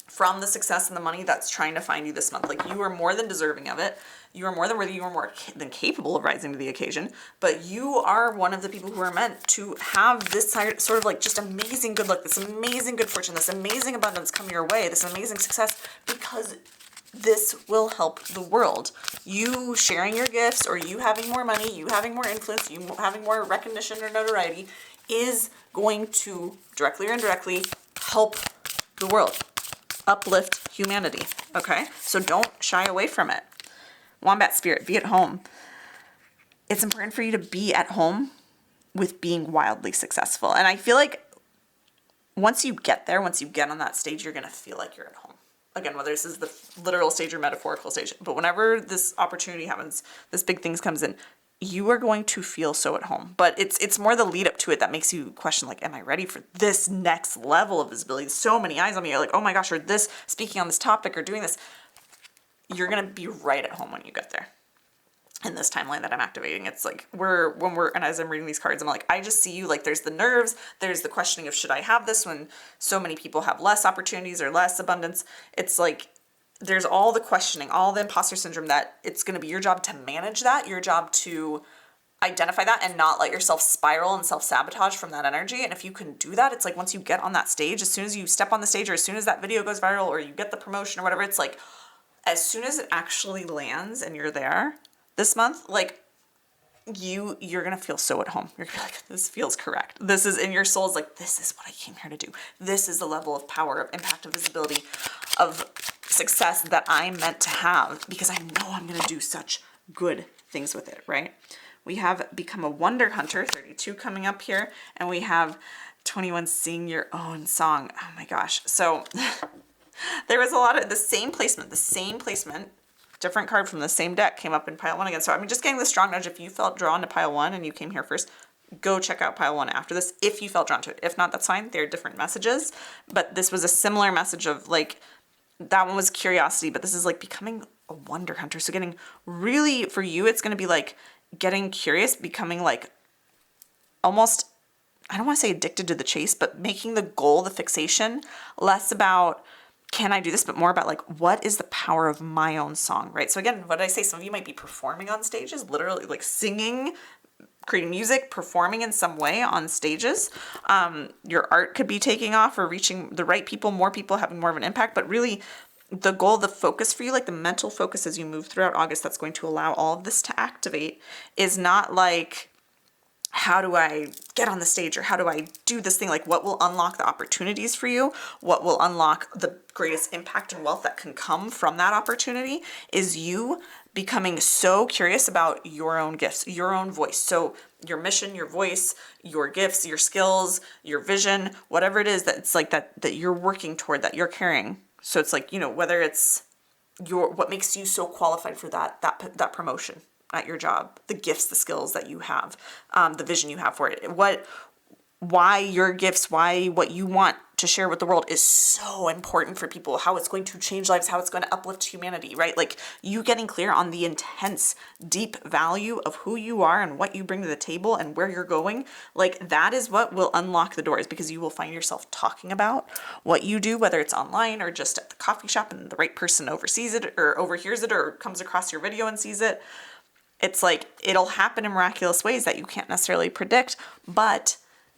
from the success and the money that's trying to find you this month. Like, you are more than deserving of it. You are more than worthy. You are more than capable of rising to the occasion. But you are one of the people who are meant to have this sort of like just amazing good luck, this amazing good fortune, this amazing abundance come your way, this amazing success, because this will help the world. You sharing your gifts, or you having more money, you having more influence, you having more recognition or notoriety is going to directly or indirectly help the world. Uplift humanity, okay? So don't shy away from it. Wombat spirit, be at home. It's important for you to be at home with being wildly successful. And I feel like once you get there, once you get on that stage, you're going to feel like you're at home. Again, whether this is the literal stage or metaphorical stage, but whenever this opportunity happens, this big thing comes in, you are going to feel so at home. But it's more the lead up to it that makes you question, like, am I ready for this next level of visibility? So many eyes on me. You're like, oh my gosh, or this, speaking on this topic or doing this. You're going to be right at home when you get there. In this timeline that I'm activating, it's like and as I'm reading these cards, I'm like, I just see you, like, there's the nerves, there's the questioning of should I have this when so many people have less opportunities or less abundance. It's like, there's all the questioning, all the imposter syndrome, that it's going to be your job to manage that, your job to identify that and not let yourself spiral and self-sabotage from that energy. And if you can do that, it's like once you get on that stage, as soon as you step on the stage, or as soon as that video goes viral, or you get the promotion or whatever, it's like, as soon as it actually lands and you're there this month, like, you're going to feel so at home. You're going to be like, this feels correct. This is in your soul, is like, this is what I came here to do. This is the level of power, of impact, of visibility, of success that I'm meant to have, because I know I'm going to do such good things with it, right? We have become a wonder hunter, 32 coming up here, and we have 21, sing your own song. Oh my gosh. So there was a lot of the same placement, different card from the same deck came up in pile 1 again. So I'm just getting the strong nudge. If you felt drawn to pile 1 and you came here first, go check out pile 1 after this if you felt drawn to it. If not, that's fine. They're different messages. But this was a similar message of, like, that one was curiosity, but this is like becoming a wonder hunter. So getting really, for you, it's going to be like getting curious, becoming like almost, I don't want to say addicted to the chase, but making the goal, the fixation, less about can I do this, but more about like, what is the power of my own song, right? So again, what did I say? Some of you might be performing on stages, literally like singing, creating music, performing in some way on stages. Your art could be taking off or reaching the right people, more people, having more of an impact. But really, the goal, the focus for you, like the mental focus as you move throughout August, that's going to allow all of this to activate, is not like, how do I get on the stage, or how do I do this thing? Like, what will unlock the opportunities for you? What will unlock the greatest impact and wealth that can come from that opportunity is you becoming so curious about your own gifts, your own voice. So your mission, your voice, your gifts, your skills, your vision, whatever it is that it's like that you're working toward, that you're carrying. So it's like, you know, whether it's what makes you so qualified for that promotion at your job, the gifts, the skills that you have, the vision you have for it, why your gifts, what you want to share with the world is so important for people, how it's going to change lives, how it's going to uplift humanity, right? Like, you getting clear on the intense, deep value of who you are and what you bring to the table and where you're going, like, that is what will unlock the doors, because you will find yourself talking about what you do, whether it's online or just at the coffee shop and the right person oversees it or overhears it or comes across your video and sees it. It's like, it'll happen in miraculous ways that you can't necessarily predict, but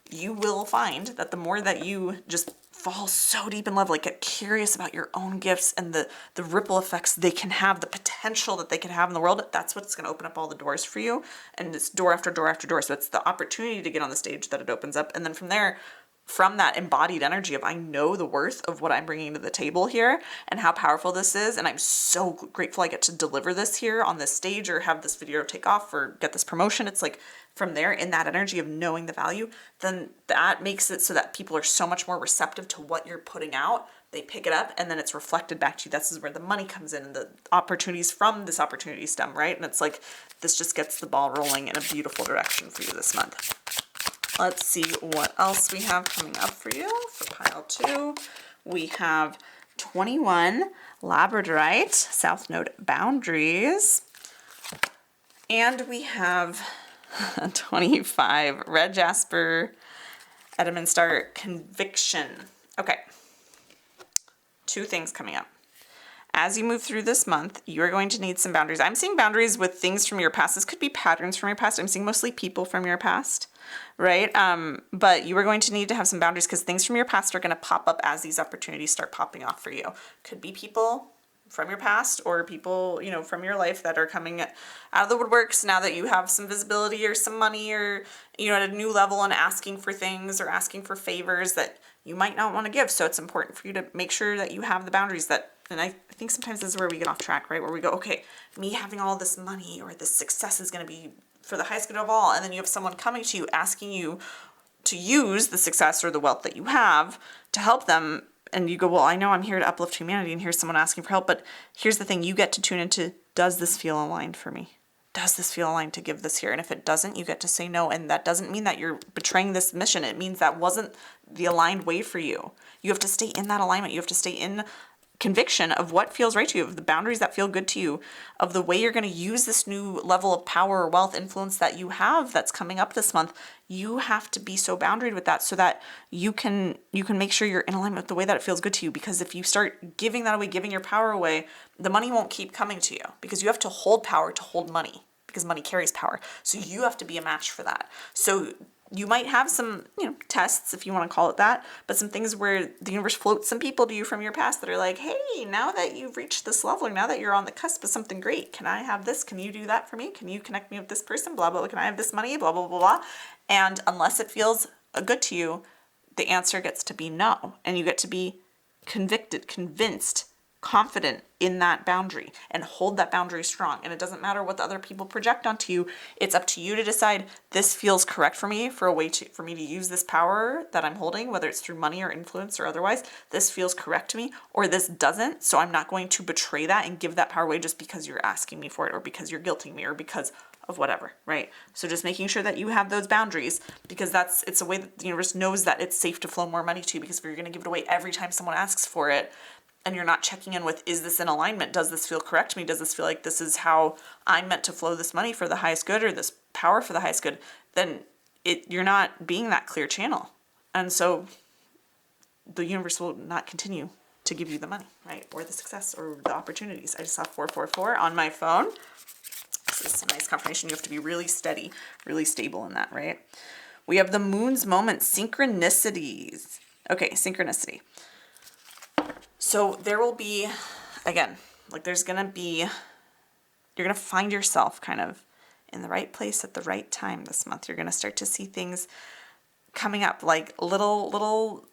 you will find that the more that you just fall so deep in love, like get curious about your own gifts and the ripple effects they can have, the potential that they can have in the world. That's what's going to open up all the doors for you. And it's door after door after door. So it's the opportunity to get on the stage that it opens up. And then from there, from that embodied energy of I know the worth of what I'm bringing to the table here and how powerful this is, and I'm so grateful I get to deliver this here on this stage or have this video take off or get this promotion. It's like from there, in that energy of knowing the value, then that makes it so that people are so much more receptive to what you're putting out. They pick it up and then it's reflected back to you. This is where the money comes in and the opportunities from this opportunity stem, right? And it's like this just gets the ball rolling in a beautiful direction for you this month. Let's see what else we have coming up for you for pile 2. We have 21 Labradorite, South Node boundaries. And we have 25 Red Jasper, Edmund Star conviction. Okay, 2 things coming up. As you move through this month, you are going to need some boundaries. I'm seeing boundaries with things from your past. This could be patterns from your past. I'm seeing mostly people from your past, right? But you are going to need to have some boundaries because things from your past are going to pop up as these opportunities start popping off for you. Could be people from your past or people, you know, from your life that are coming out of the woodworks now that you have some visibility or some money or, you know, at a new level and asking for things or asking for favors that you might not want to give. So it's important for you to make sure that you have the boundaries that, and I think sometimes this is where we get off track, right? Where we go, okay, me having all this money or this success is going to be for the highest good of all. And then you have someone coming to you asking you to use the success or the wealth that you have to help them. And you go, well, I know I'm here to uplift humanity and here's someone asking for help. But here's the thing, you get to tune into, does this feel aligned for me? Does this feel aligned to give this here? And if it doesn't, you get to say no. And that doesn't mean that you're betraying this mission. It means that wasn't the aligned way for you. You have to stay in that alignment. You have to stay in conviction of what feels right to you, of the boundaries that feel good to you, of the way you're going to use this new level of power or wealth influence that you have that's coming up this month. You have to be so boundaried with that so that you can make sure you're in alignment with the way that it feels good to you. Because if you start giving that away, giving your power away, the money won't keep coming to you because you have to hold power to hold money because money carries power. So you have to be a match for that. So you might have some, tests, if you want to call it that, but some things where the universe floats some people to you from your past that are like, hey, now that you've reached this level, or now that you're on the cusp of something great, can I have this? Can you do that for me? Can you connect me with this person? Blah, blah, blah. Can I have this money? Blah, blah, blah, blah. And unless it feels good to you, the answer gets to be no. And you get to be convicted, convinced, confident in that boundary and hold that boundary strong. And it doesn't matter what the other people project onto you. It's up to you to decide this feels correct for me for me to use this power that I'm holding, whether it's through money or influence or otherwise. This feels correct to me or this doesn't. So I'm not going to betray that and give that power away just because you're asking me for it or because you're guilting me or because of whatever, right? So just making sure that you have those boundaries because it's a way that the universe knows that it's safe to flow more money to you, because if you're going to give it away every time someone asks for it, and you're not checking in with, is this in alignment? Does this feel correct to me? Does this feel like this is how I'm meant to flow this money for the highest good or this power for the highest good? Then you're not being that clear channel. And so the universe will not continue to give you the money, right? Or the success or the opportunities. I just saw 444 on my phone. This is a nice confirmation. You have to be really steady, really stable in that, right? We have the moon's moment, synchronicities. Okay, synchronicity. So there will be, again, like you're going to find yourself kind of in the right place at the right time this month. You're going to start to see things coming up, like little,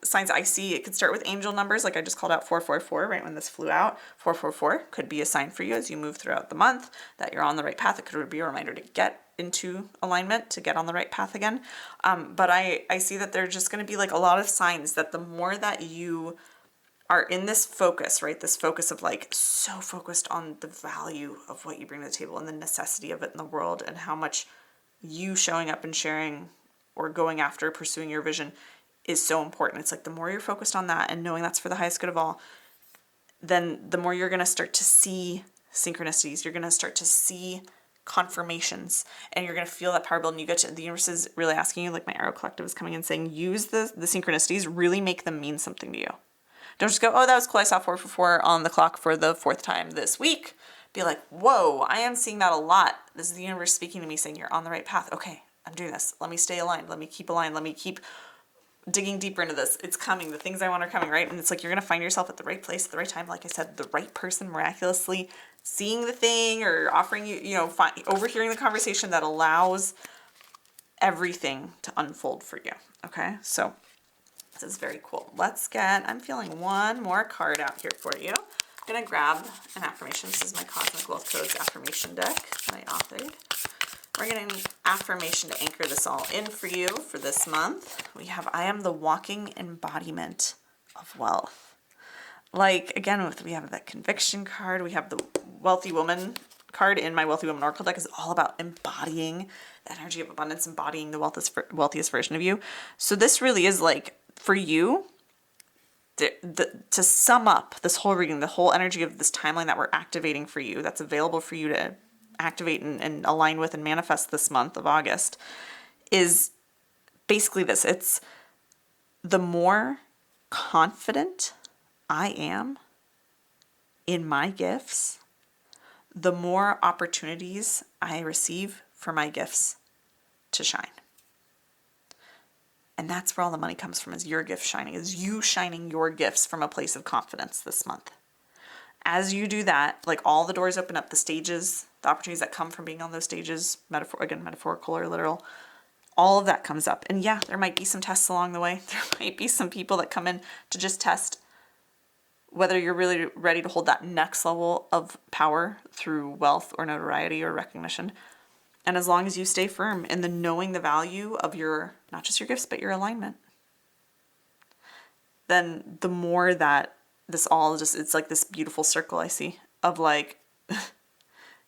signs I see. It could start with angel numbers. Like I just called out 444, right? When this flew out, 444 could be a sign for you as you move throughout the month that you're on the right path. It could be a reminder to get into alignment, to get on the right path again. But I see that there's just going to be like a lot of signs that the more that you are in this focus, right? This focus of like so focused on the value of what you bring to the table and the necessity of it in the world and how much you showing up and sharing or going after pursuing your vision is so important. It's like the more you're focused on that and knowing that's for the highest good of all, then the more you're going to start to see synchronicities. You're going to start to see confirmations and you're going to feel that power build, and you get to, the universe is really asking you, like my Arrow Collective is coming in saying, use the synchronicities, really make them mean something to you. Don't just go, oh, that was cool, I saw 444 on the clock for the 4th time this week. Be like, whoa, I am seeing that a lot. This is the universe speaking to me saying you're on the right path. Okay, I'm doing this. Let me stay aligned. Let me keep aligned. Let me keep digging deeper into this. It's coming. The things I want are coming, right? And it's like you're going to find yourself at the right place at the right time. Like I said, the right person miraculously seeing the thing or offering you, overhearing the conversation that allows everything to unfold for you. Okay, so this is very cool. I'm feeling one more card out here for you. I'm going to grab an affirmation. This is my Cosmic Wealth Codes affirmation deck that I authored. We're getting an affirmation to anchor this all in for you for this month. We have, I am the walking embodiment of wealth. Like, again, we have that conviction card. We have the wealthy woman card in my Wealthy Woman Oracle deck is all about embodying the energy of abundance, embodying the wealthiest version of you. So this really is like, for you, to sum up this whole reading, the whole energy of this timeline that we're activating for you, that's available for you to activate and align with and manifest this month of August, is basically this. It's the more confident I am in my gifts, the more opportunities I receive for my gifts to shine. And that's where all the money comes from, is your gift shining, is you shining your gifts from a place of confidence this month. As you do that, like all the doors open up, the stages, the opportunities that come from being on those stages, metaphorical or literal, all of that comes up. And yeah, there might be some tests along the way. There might be some people that come in to just test whether you're really ready to hold that next level of power through wealth or notoriety or recognition. And as long as you stay firm in the knowing the value of your, not just your gifts, but your alignment, then the more that this all just, it's like this beautiful circle I see of like,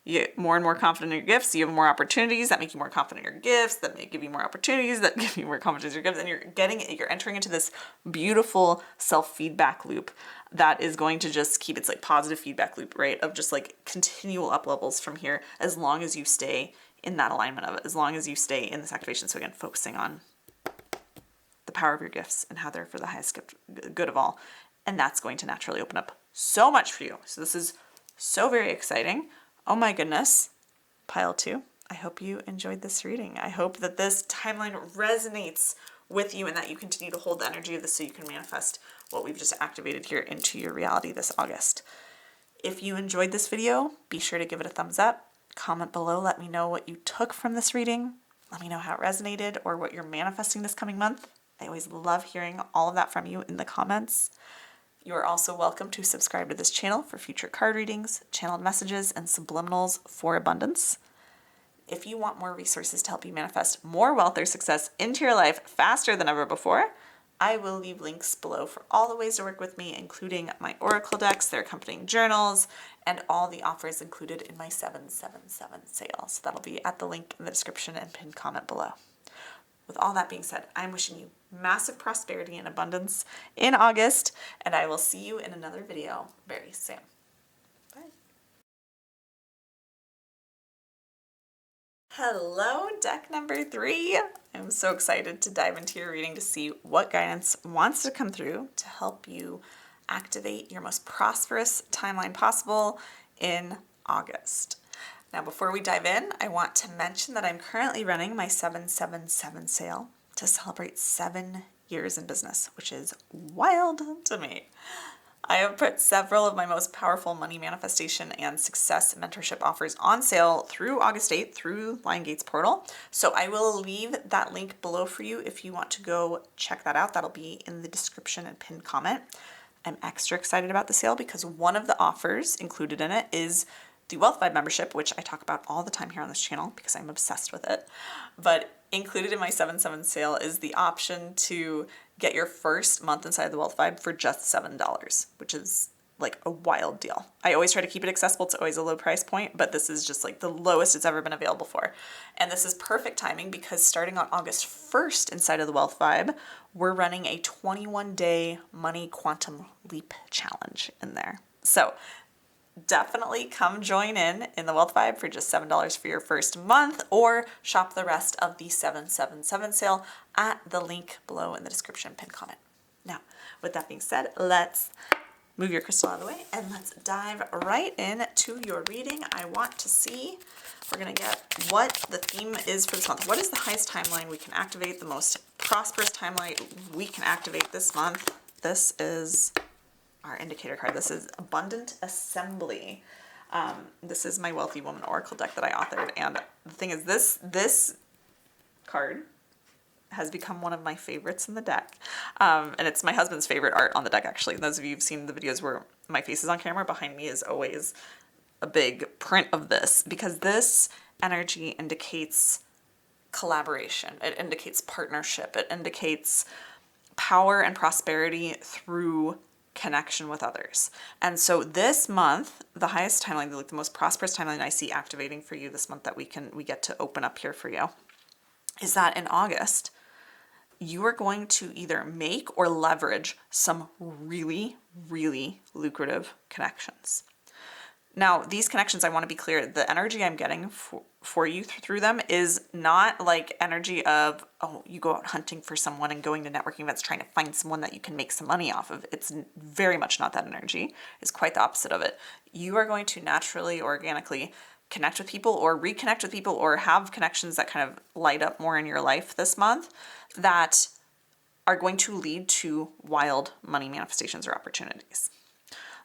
you get more and more confident in your gifts, you have more opportunities that make you more confident in your gifts, that may give you more opportunities, that give you more confidence in your gifts, and you're entering into this beautiful self-feedback loop that is going to just keep, it's like positive feedback loop, right? Of just like continual up levels from here, as long as you stay in that alignment of it, as long as you stay in this activation. So again, focusing on the power of your gifts and how they're for the highest good of all. And that's going to naturally open up so much for you. So this is so very exciting. Oh my goodness. Pile 2. I hope you enjoyed this reading. I hope that this timeline resonates with you and that you continue to hold the energy of this so you can manifest what we've just activated here into your reality this August. If you enjoyed this video, be sure to give it a thumbs up. Comment below. Let me know what you took from this reading. Let me know how it resonated or what you're manifesting this coming month. I always love hearing all of that from you in the comments. You are also welcome to subscribe to this channel for future card readings, channeled messages, and subliminals for abundance. If you want more resources to help you manifest more wealth or success into your life faster than ever before, I will leave links below for all the ways to work with me, including my Oracle decks, their accompanying journals, and all the offers included in my 777 sale. So that'll be at the link in the description and pinned comment below. With all that being said, I'm wishing you massive prosperity and abundance in August, and I will see you in another video very soon. Bye. Hello, deck number 3. I'm so excited to dive into your reading to see what guidance wants to come through to help you activate your most prosperous timeline possible in August. Now, before we dive in, I want to mention that I'm currently running my 777 sale to celebrate 7 years in business, which is wild to me. I have put several of my most powerful money manifestation and success mentorship offers on sale through August 8th through LionGates portal. So I will leave that link below for you if you want to go check that out. That'll be in the description and pinned comment. I'm extra excited about the sale because one of the offers included in it is the Wealth Vibe membership, which I talk about all the time here on this channel because I'm obsessed with it. But included in my 7/7 sale is the option to get your first month inside the Wealth Vibe for just $7, which is like a wild deal. I always try to keep it accessible. It's always a low price point, but this is just like the lowest it's ever been available for. And this is perfect timing because starting on August 1st inside of the Wealth Vibe, we're running a 21-day money quantum leap challenge in there. So definitely come join in the Wealth Vibe for just $7 for your first month, or shop the rest of the 7/7 sale at the link below in the description pinned comment. Now, with that being said, let's move your crystal out of the way and let's dive right into your reading. I want to see, we're going to get what the theme is for this month. What is the highest timeline we can activate, the most prosperous timeline we can activate this month. This is our indicator card. This is Abundant Assembly. This is my Wealthy Woman Oracle deck that I authored. And the thing is, this card has become one of my favorites in the deck. And it's my husband's favorite art on the deck, actually. Those of you who've seen the videos where my face is on camera, behind me is always a big print of this, because this energy indicates collaboration. It indicates partnership. It indicates power and prosperity through connection with others. And so this month, the highest timeline, like the most prosperous timeline I see activating for you this month that we get to open up here for you, is that in August, you are going to either make or leverage some really, really lucrative connections. Now, these connections, I want to be clear, the energy I'm getting for you through them is not like energy of, oh, you go out hunting for someone and going to networking events trying to find someone that you can make some money off of. It's very much not that energy. It's quite the opposite of it. You are going to naturally, organically connect with people or reconnect with people or have connections that kind of light up more in your life this month that are going to lead to wild money manifestations or opportunities.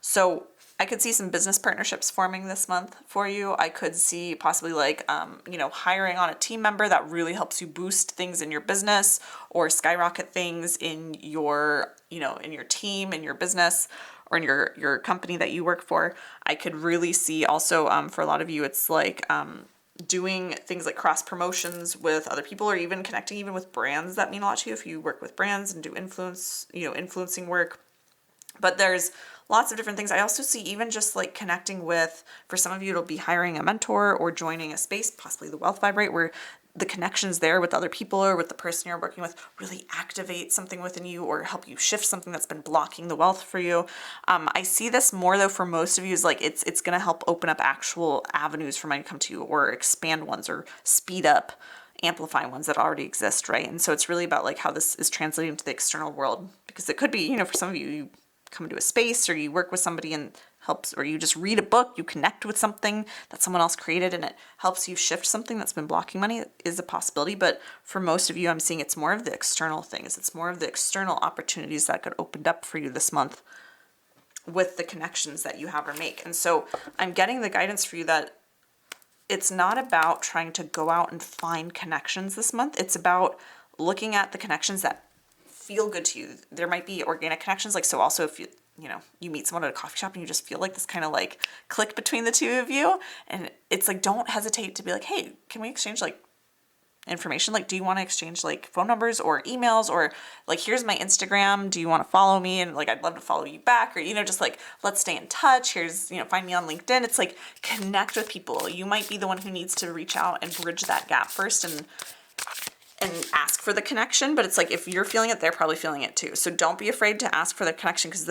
So I could see some business partnerships forming this month for you. I could see possibly like, hiring on a team member that really helps you boost things in your business or skyrocket things in your, in your team, in your business, or in your company that you work for. I could really see also, for a lot of you, it's like, doing things like cross promotions with other people, or even connecting even with brands that mean a lot to you if you work with brands and do influencing work. But there's lots of different things. I also see even just like connecting with, for some of you, it'll be hiring a mentor or joining a space, possibly the Wealth Vibrate, where the connections there with other people or with the person you're working with really activate something within you or help you shift something that's been blocking the wealth for you. I see this more though for most of you is like it's going to help open up actual avenues for money to come to you, or expand ones, or speed up, amplify ones that already exist, right? And so it's really about like how this is translating to the external world, because it could be, for some of you, you come into a space or you work with somebody and helps, or you just read a book, you connect with something that someone else created and it helps you shift something that's been blocking money. It is a possibility. But for most of you, I'm seeing it's more of the external things. It's more of the external opportunities that got opened up for you this month with the connections that you have or make. And so I'm getting the guidance for you that it's not about trying to go out and find connections this month. It's about looking at the connections that feel good to you. There might be organic connections. Like, so also if you meet someone at a coffee shop and you just feel like this kind of like click between the two of you, and it's like, don't hesitate to be like, hey, can we exchange like information? Like, do you want to exchange like phone numbers or emails, or like, here's my Instagram. Do you want to follow me? And like, I'd love to follow you back, or, just like, let's stay in touch. Here's, find me on LinkedIn. It's like, connect with people. You might be the one who needs to reach out and bridge that gap first and ask for the connection, but it's like, if you're feeling it, they're probably feeling it too. So don't be afraid to ask for the connection, because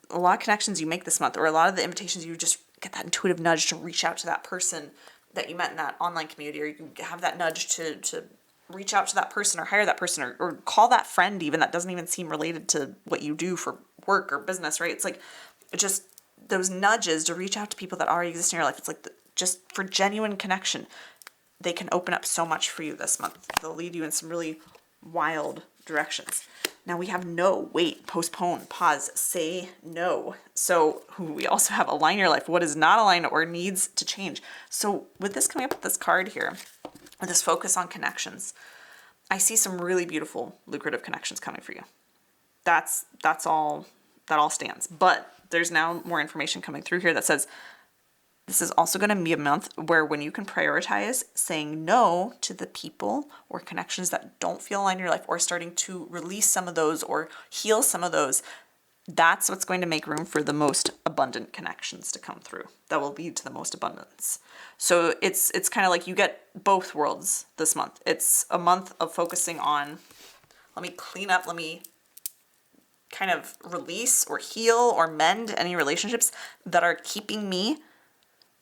a lot of connections you make this month, or a lot of the invitations, you just get that intuitive nudge to reach out to that person that you met in that online community, or you have that nudge to reach out to that person or hire that person, or call that friend even that doesn't even seem related to what you do for work or business, right? It's like just those nudges to reach out to people that already exist in your life. It's like just for genuine connection. They can open up so much for you this month. They'll lead you in some really wild directions. Now we have no, wait, postpone, pause, say no. So we also have align your life. What is not aligned or needs to change? So with this coming up with this card here, with this focus on connections, I see some really beautiful, lucrative connections coming for you. That's all, that all stands. But there's now more information coming through here that says, this is also going to be a month where when you can prioritize saying no to the people or connections that don't feel aligned in your life, or starting to release some of those or heal some of those, that's what's going to make room for the most abundant connections to come through that will lead to the most abundance. So it's kind of like you get both worlds this month. It's a month of focusing on, let me clean up, let me kind of release or heal or mend any relationships that are keeping me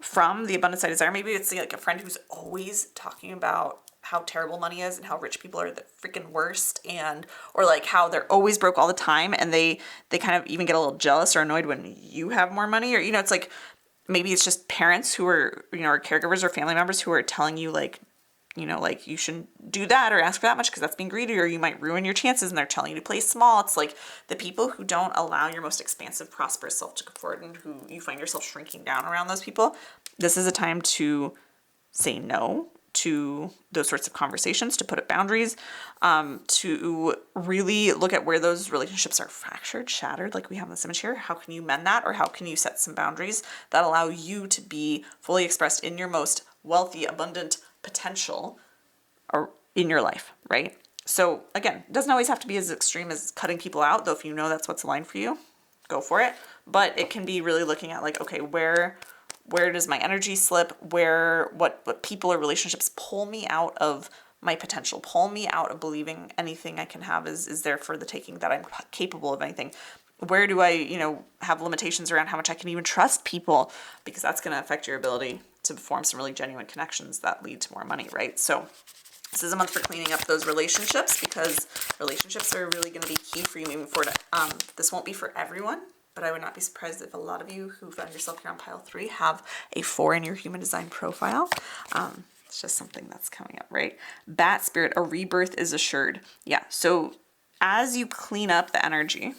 from the abundance I desire. Maybe it's like a friend who's always talking about how terrible money is and how rich people are the freaking worst, and or like how they're always broke all the time, and they kind of even get a little jealous or annoyed when you have more money, or it's like maybe it's just parents who are or caregivers or family members who are telling you like you know, like you shouldn't do that or ask for that much because that's being greedy, or you might ruin your chances, and they're telling you to play small. It's like the people who don't allow your most expansive, prosperous self to go forward, and who you find yourself shrinking down around those people. This is a time to say no to those sorts of conversations, to put up boundaries, to really look at where those relationships are fractured, shattered, like we have in this image here. How can you mend that, or how can you set some boundaries that allow you to be fully expressed in your most wealthy, abundant potential or in your life, right? So again, it doesn't always have to be as extreme as cutting people out, though if you know that's what's aligned for you, go for it. But it can be really looking at like, okay, where does my energy slip? What people or relationships pull me out of my potential, pull me out of believing anything I can have is there for the taking, that I'm capable of anything. Where do I, you know, have limitations around how much I can even trust people? Because that's going to affect your ability to form some really genuine connections that lead to more money, right? So this is a month for cleaning up those relationships, because relationships are really going to be key for you moving forward. This won't be for everyone, but I would not be surprised if a lot of you who found yourself here on pile 3 have a 4 in your human design profile. It's just something that's coming up, right? Bat spirit, a rebirth is assured. Yeah, so as you clean up the energy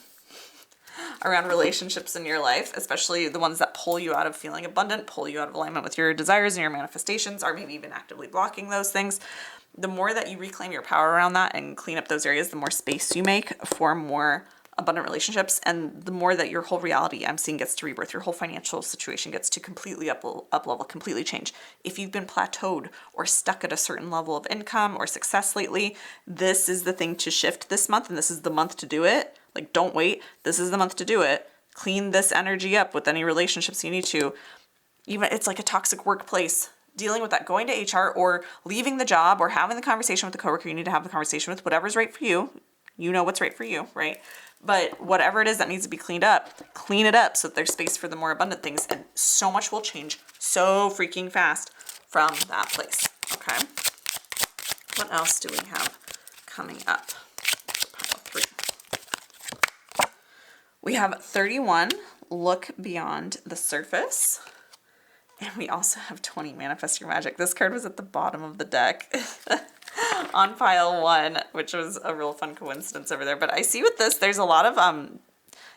around relationships in your life, especially the ones that pull you out of feeling abundant, pull you out of alignment with your desires and your manifestations, or maybe even actively blocking those things, the more that you reclaim your power around that and clean up those areas, the more space you make for more abundant relationships, and the more that your whole reality, I'm seeing, gets to rebirth. Your whole financial situation gets to completely up level, completely change. If you've been plateaued or stuck at a certain level of income or success lately, this is the thing to shift this month, and this is the month to do it. Like, don't wait. This is the month to do it. Clean this energy up with any relationships you need to. Even it's like a toxic workplace, dealing with that, going to HR or leaving the job or having the conversation with the coworker you need to have the conversation with, whatever's right for you. You know what's right for you, right? But whatever it is that needs to be cleaned up, clean it up so that there's space for the more abundant things, and so much will change so freaking fast from that place, okay? What else do we have coming up? Pile 3. We have 31, look beyond the surface. And we also have 20, manifest your magic. This card was at the bottom of the deck on pile 1, which was a real fun coincidence over there. But I see with this, there's a lot of,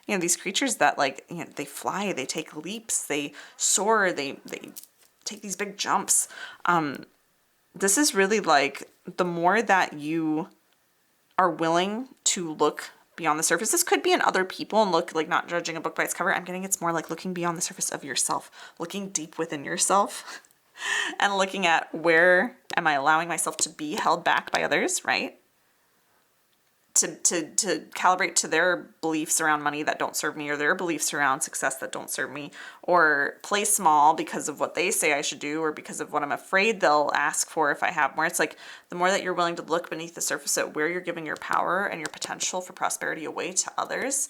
you know, these creatures that, like, you know, they fly, they take leaps, they soar, they take these big jumps. This is really like, the more that you are willing to look beyond the surface, this could be in other people and look, like, not judging a book by its cover. I'm getting it's more like looking beyond the surface of yourself, looking deep within yourself and looking at, where am I allowing myself to be held back by others, right? To calibrate to their beliefs around money that don't serve me, or their beliefs around success that don't serve me, or play small because of what they say I should do, or because of what I'm afraid they'll ask for if I have more. It's like, the more that you're willing to look beneath the surface at where you're giving your power and your potential for prosperity away to others,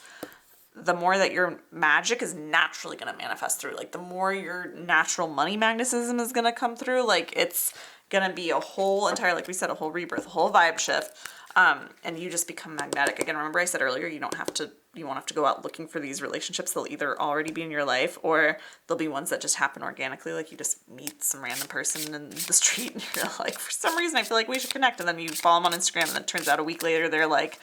the more that your magic is naturally going to manifest through. Like, the more your natural money magnetism is going to come through. Like, it's going to be a whole entire, like we said, a whole rebirth, a whole vibe shift. And you just become magnetic. Again, remember I said earlier, you won't have to go out looking for these relationships. They'll either already be in your life, or they'll be ones that just happen organically. Like, you just meet some random person in the street and you're like, for some reason I feel like we should connect. And then you follow them on Instagram, and then it turns out a week later they're like,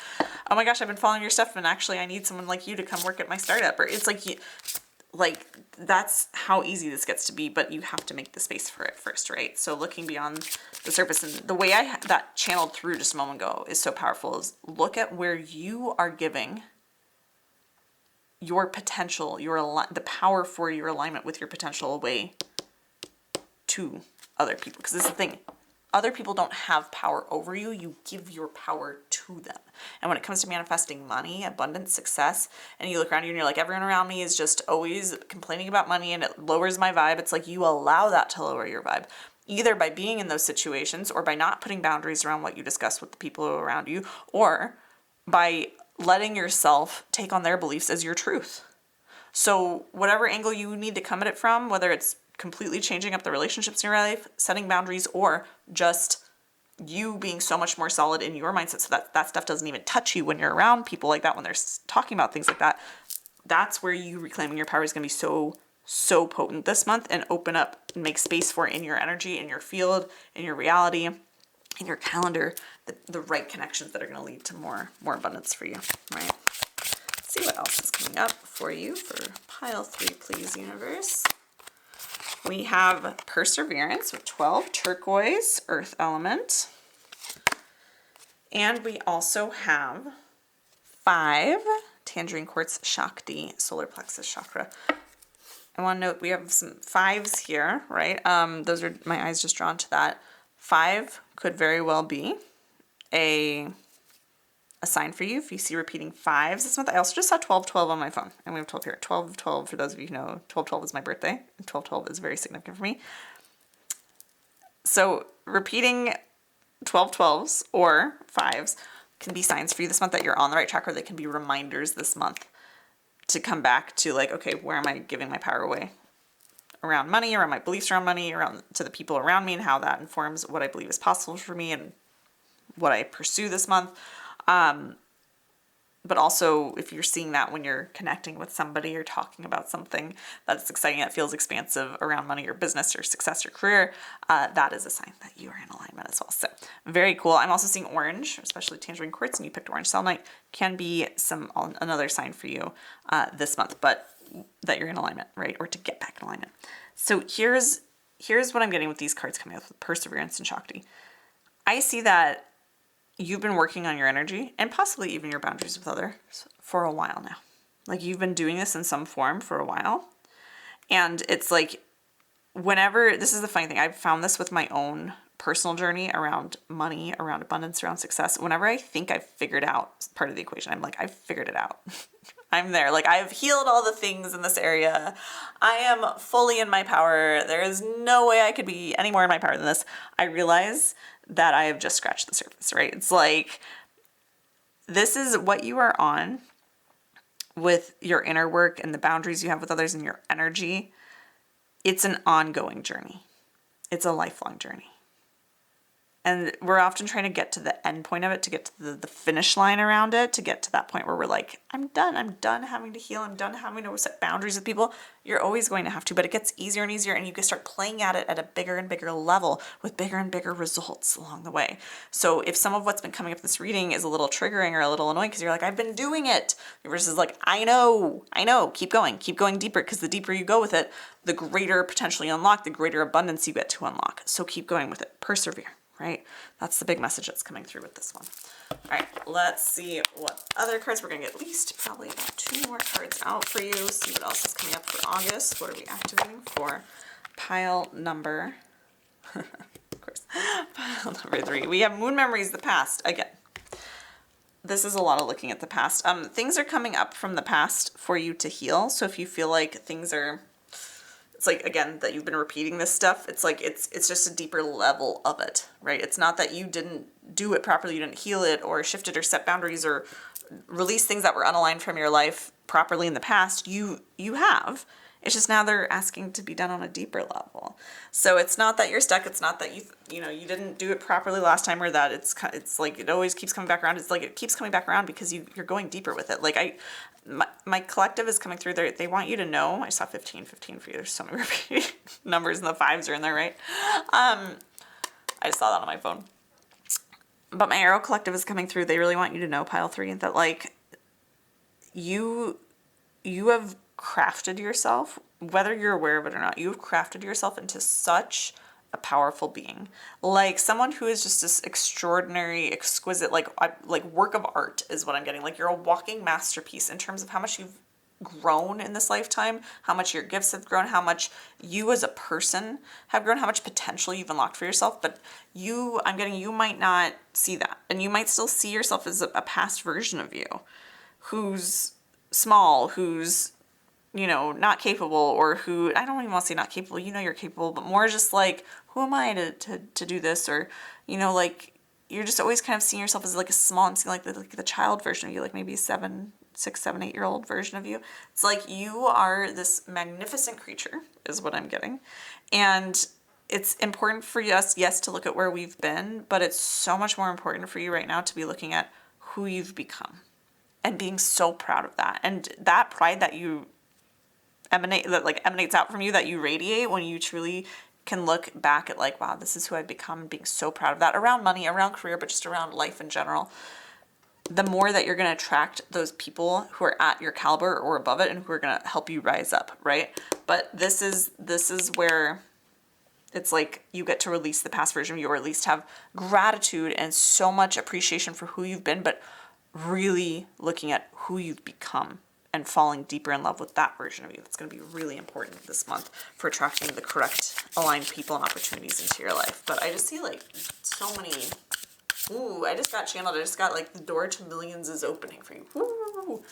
oh my gosh, I've been following your stuff, and actually I need someone like you to come work at my startup. Or it's like, that's how easy this gets to be, but you have to make the space for it first, right? So looking beyond the surface, and the way that channeled through just a moment ago is so powerful, is look at where you are giving your potential, the power for your alignment with your potential away to other people. Because this is the thing, other people don't have power over you. You give your power to them. And when it comes to manifesting money, abundance, success, and you look around you and you're like, everyone around me is just always complaining about money and it lowers my vibe. It's like, you allow that to lower your vibe, either by being in those situations, or by not putting boundaries around what you discuss with the people around you, or by letting yourself take on their beliefs as your truth. So whatever angle you need to come at it from, whether it's completely changing up the relationships in your life, setting boundaries, or just you being so much more solid in your mindset so that that stuff doesn't even touch you when you're around people like that, when they're talking about things like that, that's where you reclaiming your power is going to be so potent this month, and open up and make space for in your energy, in your field, in your reality, in your calendar the right connections that are going to lead to more abundance for you, right? Let's see what else is coming up for you for pile 3, please, universe. We have perseverance with 12, turquoise, earth element. And we also have 5, tangerine quartz, Shakti, solar plexus chakra. I want to note we have some 5s here, right? Those are, my eyes just drawn to that. 5 could very well be a sign for you if you see repeating 5s this month. I also just saw 1212 on my phone, and we have 12 here. 1212, for those of you who know, 1212 is my birthday, and 1212 is very significant for me. So repeating 1212s or 5s can be signs for you this month that you're on the right track, or they can be reminders this month to come back to like, okay, where am I giving my power away? Around money, around my beliefs around money, around to the people around me, and how that informs what I believe is possible for me and what I pursue this month. But also, if you're seeing that when you're connecting with somebody or talking about something that's exciting, that feels expansive around money or business or success or career, that is a sign that you are in alignment as well. So very cool. I'm also seeing orange, especially tangerine quartz, and you picked orange selenite, can be another sign for you this month, but that you're in alignment, right? Or to get back in alignment. So here's what I'm getting with these cards coming up with perseverance and Shakti. I see that you've been working on your energy and possibly even your boundaries with others for a while now. Like you've been doing this in some form for a while. And it's like whenever, this is the funny thing, I've found this with my own personal journey around money, around abundance, around success. Whenever I think I've figured out part of the equation, I'm like, I've figured it out. I'm there. Like I've healed all the things in this area. I am fully in my power. There is no way I could be any more in my power than this. I realize that I have just scratched the surface, right? It's like, this is what you are on with your inner work and the boundaries you have with others and your energy. It's an ongoing journey. It's a lifelong journey. And we're often trying to get to the end point of it, to get to the finish line around it, to get to that point where we're like, I'm done having to heal. I'm done having to set boundaries with people. You're always going to have to, but it gets easier and easier, and you can start playing at it at a bigger and bigger level with bigger and bigger results along the way. So if some of what's been coming up in this reading is a little triggering or a little annoying because you're like, I've been doing it, versus like, I know, keep going deeper, because the deeper you go with it, the greater potentially unlock, the greater abundance you get to unlock. So keep going with it, persevere. Right? That's the big message that's coming through with this one. All right, let's see what other cards. We're going to get at least probably about 2 more cards out for you. See what else is coming up for August. What are we activating for? Pile number, of course, pile number 3. We have Moon Memories, the past. Again, this is a lot of looking at the past. Things are coming up from the past for you to heal. So if you feel like things are, it's like, again, that you've been repeating this stuff, it's like, it's just a deeper level of it, right? It's not that you didn't do it properly, you didn't heal it or shift it or set boundaries or release things that were unaligned from your life properly in the past. You have. It's just now they're asking to be done on a deeper level. So it's not that you're stuck. It's not that you didn't do it properly last time, or that it's like it always keeps coming back around. It's like it keeps coming back around because you're going deeper with it. Like my collective is coming through there. They want you to know. I saw 15 for you. There's so many repeating numbers, and the 5s are in there, right? I just saw that on my phone. But my Arrow collective is coming through. They really want you to know, pile 3, that like you have crafted yourself, whether you're aware of it or not, you've crafted yourself into such a powerful being, like someone who is just this extraordinary, exquisite, like work of art is what I'm getting. Like you're a walking masterpiece in terms of how much you've grown in this lifetime, how much your gifts have grown, how much you as a person have grown, how much potential you've unlocked for yourself. But you might not see that, and you might still see yourself as a past version of you who's small, who's not capable, or who, I don't even want to say not capable, you're capable, but more just like, who am I to do this? Or, like, you're just always kind of seeing yourself as like a small, and seeing like the child version of you, like maybe 6, 7, 8-year-old version of you. It's like, you are this magnificent creature is what I'm getting. And it's important for us, yes, to look at where we've been, but it's so much more important for you right now to be looking at who you've become and being so proud of that. And that pride that you emanates out from you, that you radiate when you truly can look back at like, wow, this is who I've become, being so proud of that around money, around career, but just around life in general. The more that you're going to attract those people who are at your caliber or above it and who are going to help you rise up, right? But this is where it's like you get to release the past version of you, or at least have gratitude and so much appreciation for who you've been, but really looking at who you've become and falling deeper in love with that version of you. That's going to be really important this month for attracting the correct aligned people and opportunities into your life. But I just see like so many, ooh, I just got channeled. I just got like the door to millions is opening for you. Ooh.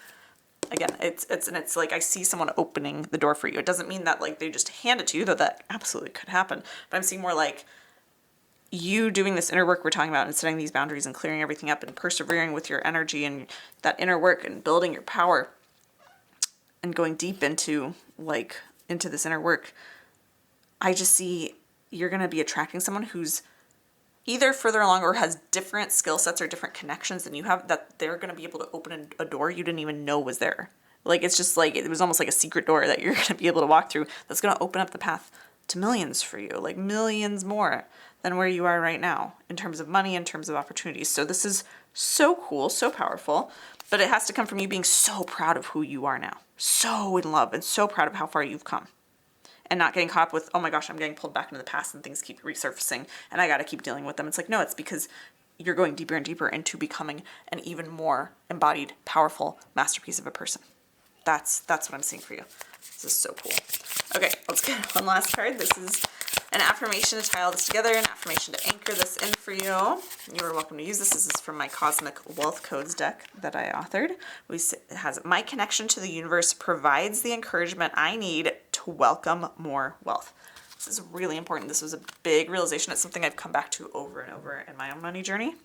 Again, it's like I see someone opening the door for you. It doesn't mean that like they just hand it to you, though that absolutely could happen. But I'm seeing more like you doing this inner work we're talking about and setting these boundaries and clearing everything up and persevering with your energy and that inner work and building your power and going deep into this inner work. I just see you're going to be attracting someone who's either further along or has different skill sets or different connections than you have, that they're going to be able to open a door you didn't even know was there. Like, it's just like, it was almost like a secret door that you're going to be able to walk through that's going to open up the path to millions for you, like millions more than where you are right now in terms of money, in terms of opportunities. So this is so cool, so powerful, but it has to come from you being so proud of who you are now, so in love and so proud of how far you've come. And not getting caught up with, oh my gosh, I'm getting pulled back into the past and things keep resurfacing and I got to keep dealing with them. It's like, no, it's because you're going deeper and deeper into becoming an even more embodied, powerful masterpiece of a person. That's what I'm seeing for you. This is so cool. Okay, let's get one last card. This is an affirmation to tie all this together, an affirmation to anchor this in for you. You are welcome to use this. This is from my Cosmic Wealth Codes deck that I authored. It has, my connection to the universe provides the encouragement I need to welcome more wealth. This is really important. This was a big realization. It's something I've come back to over and over in my own money journey.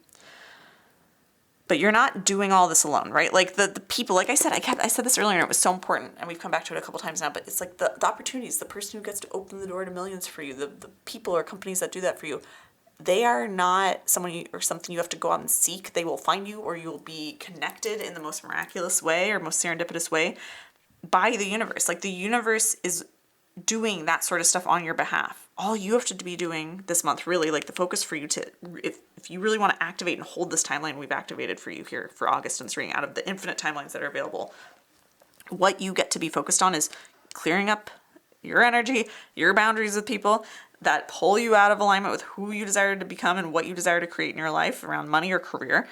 But you're not doing all this alone, right? Like the people, like I said, I said this earlier, and it was so important, and we've come back to it a couple times now, but it's like the opportunities, the person who gets to open the door to millions for you, the people or companies that do that for you, they are not someone or something you have to go out and seek. They will find you, or you'll be connected in the most miraculous way or most serendipitous way by the universe. Like the universe is doing that sort of stuff on your behalf. All you have to be doing this month, really, like the focus for you to, if you really want to activate and hold this timeline we've activated for you here for August and spring, out of the infinite timelines that are available, what you get to be focused on is clearing up your energy, your boundaries with people that pull you out of alignment with who you desire to become and what you desire to create in your life around money or career,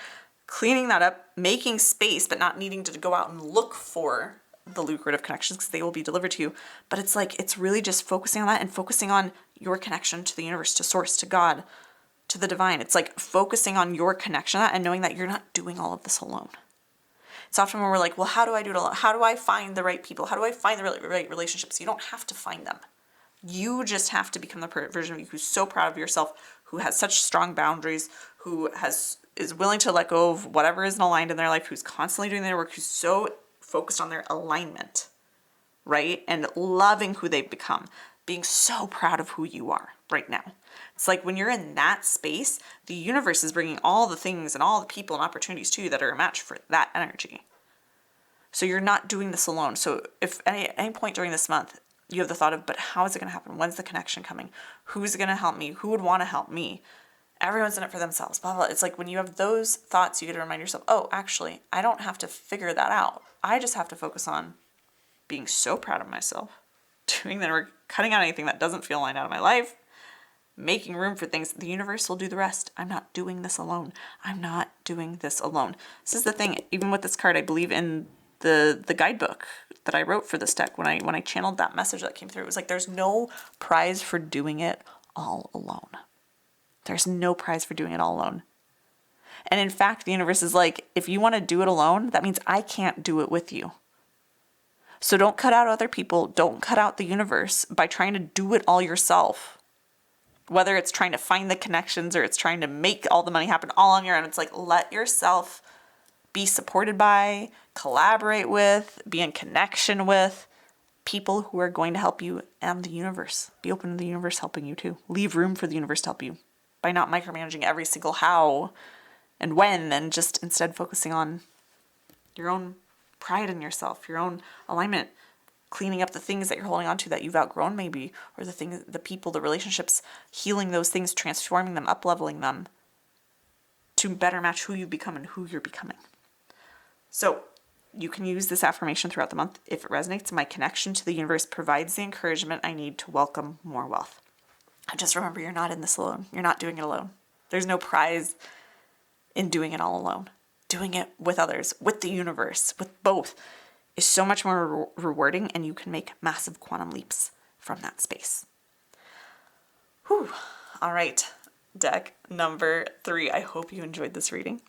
cleaning that up, making space, but not needing to go out and look for the lucrative connections because they will be delivered to you. But it's like, it's really just focusing on that and focusing on your connection to the universe, to source, to God, to the divine. It's like focusing on your connection to that and knowing that you're not doing all of this alone. It's often when we're like, well, how do I do it alone? How do I find the right people? How do I find the right relationships? You don't have to find them. You just have to become the version of you who's so proud of yourself, who has such strong boundaries, who is willing to let go of whatever isn't aligned in their life, who's constantly doing their work, who's so focused on their alignment, right? And loving who they've become, being so proud of who you are right now. It's like when you're in that space, the universe is bringing all the things and all the people and opportunities to you that are a match for that energy. So you're not doing this alone. So if at any point during this month, you have the thought of, but how is it going to happen? When's the connection coming? Who's going to help me? Who would want to help me? Everyone's in it for themselves, blah, blah. It's like when you have those thoughts, you get to remind yourself, oh, actually, I don't have to figure that out. I just have to focus on being so proud of myself, doing that work, cutting out anything that doesn't feel aligned out of my life, making room for things. The universe will do the rest. I'm not doing this alone. I'm not doing this alone. This is the thing. Even with this card, I believe in the guidebook that I wrote for this deck when I channeled that message that came through. It was like, there's no prize for doing it all alone. There's no prize for doing it all alone. And in fact, the universe is like, if you want to do it alone, that means I can't do it with you. So don't cut out other people. Don't cut out the universe by trying to do it all yourself. Whether it's trying to find the connections or it's trying to make all the money happen all on your own. It's like, let yourself be supported by, collaborate with, be in connection with people who are going to help you and the universe. Be open to the universe helping you too. Leave room for the universe to help you by not micromanaging every single how and when, and just instead focusing on your own pride in yourself, your own alignment, cleaning up the things that you're holding on to that you've outgrown maybe, or the things, the people, the relationships, healing those things, transforming them, up-leveling them to better match who you've become and who you're becoming. So you can use this affirmation throughout the month. If it resonates, my connection to the universe provides the encouragement I need to welcome more wealth. And just remember, you're not in this alone. You're not doing it alone. There's no prize in doing it all alone. Doing it with others, with the universe, with both is so much more rewarding, and you can make massive quantum leaps from that space. Whew. All right, deck number 3. I hope you enjoyed this reading.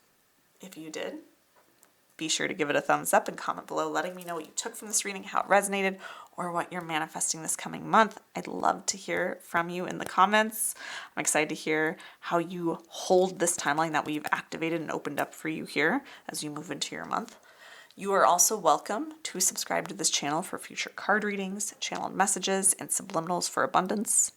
If you did, be sure to give it a thumbs up and comment below letting me know what you took from this reading, how it resonated, or what you're manifesting this coming month. I'd love to hear from you in the comments. I'm excited to hear how you hold this timeline that we've activated and opened up for you here as you move into your month. You are also welcome to subscribe to this channel for future card readings, channeled messages, and subliminals for abundance.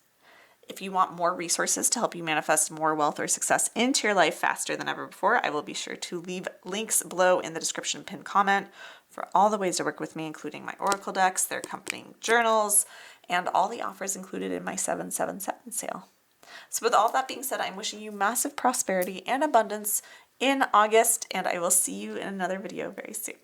If you want more resources to help you manifest more wealth or success into your life faster than ever before, I will be sure to leave links below in the description pinned comment for all the ways to work with me, including my oracle decks, their accompanying journals, and all the offers included in my 777 sale. So with all that being said, I'm wishing you massive prosperity and abundance in August, and I will see you in another video very soon.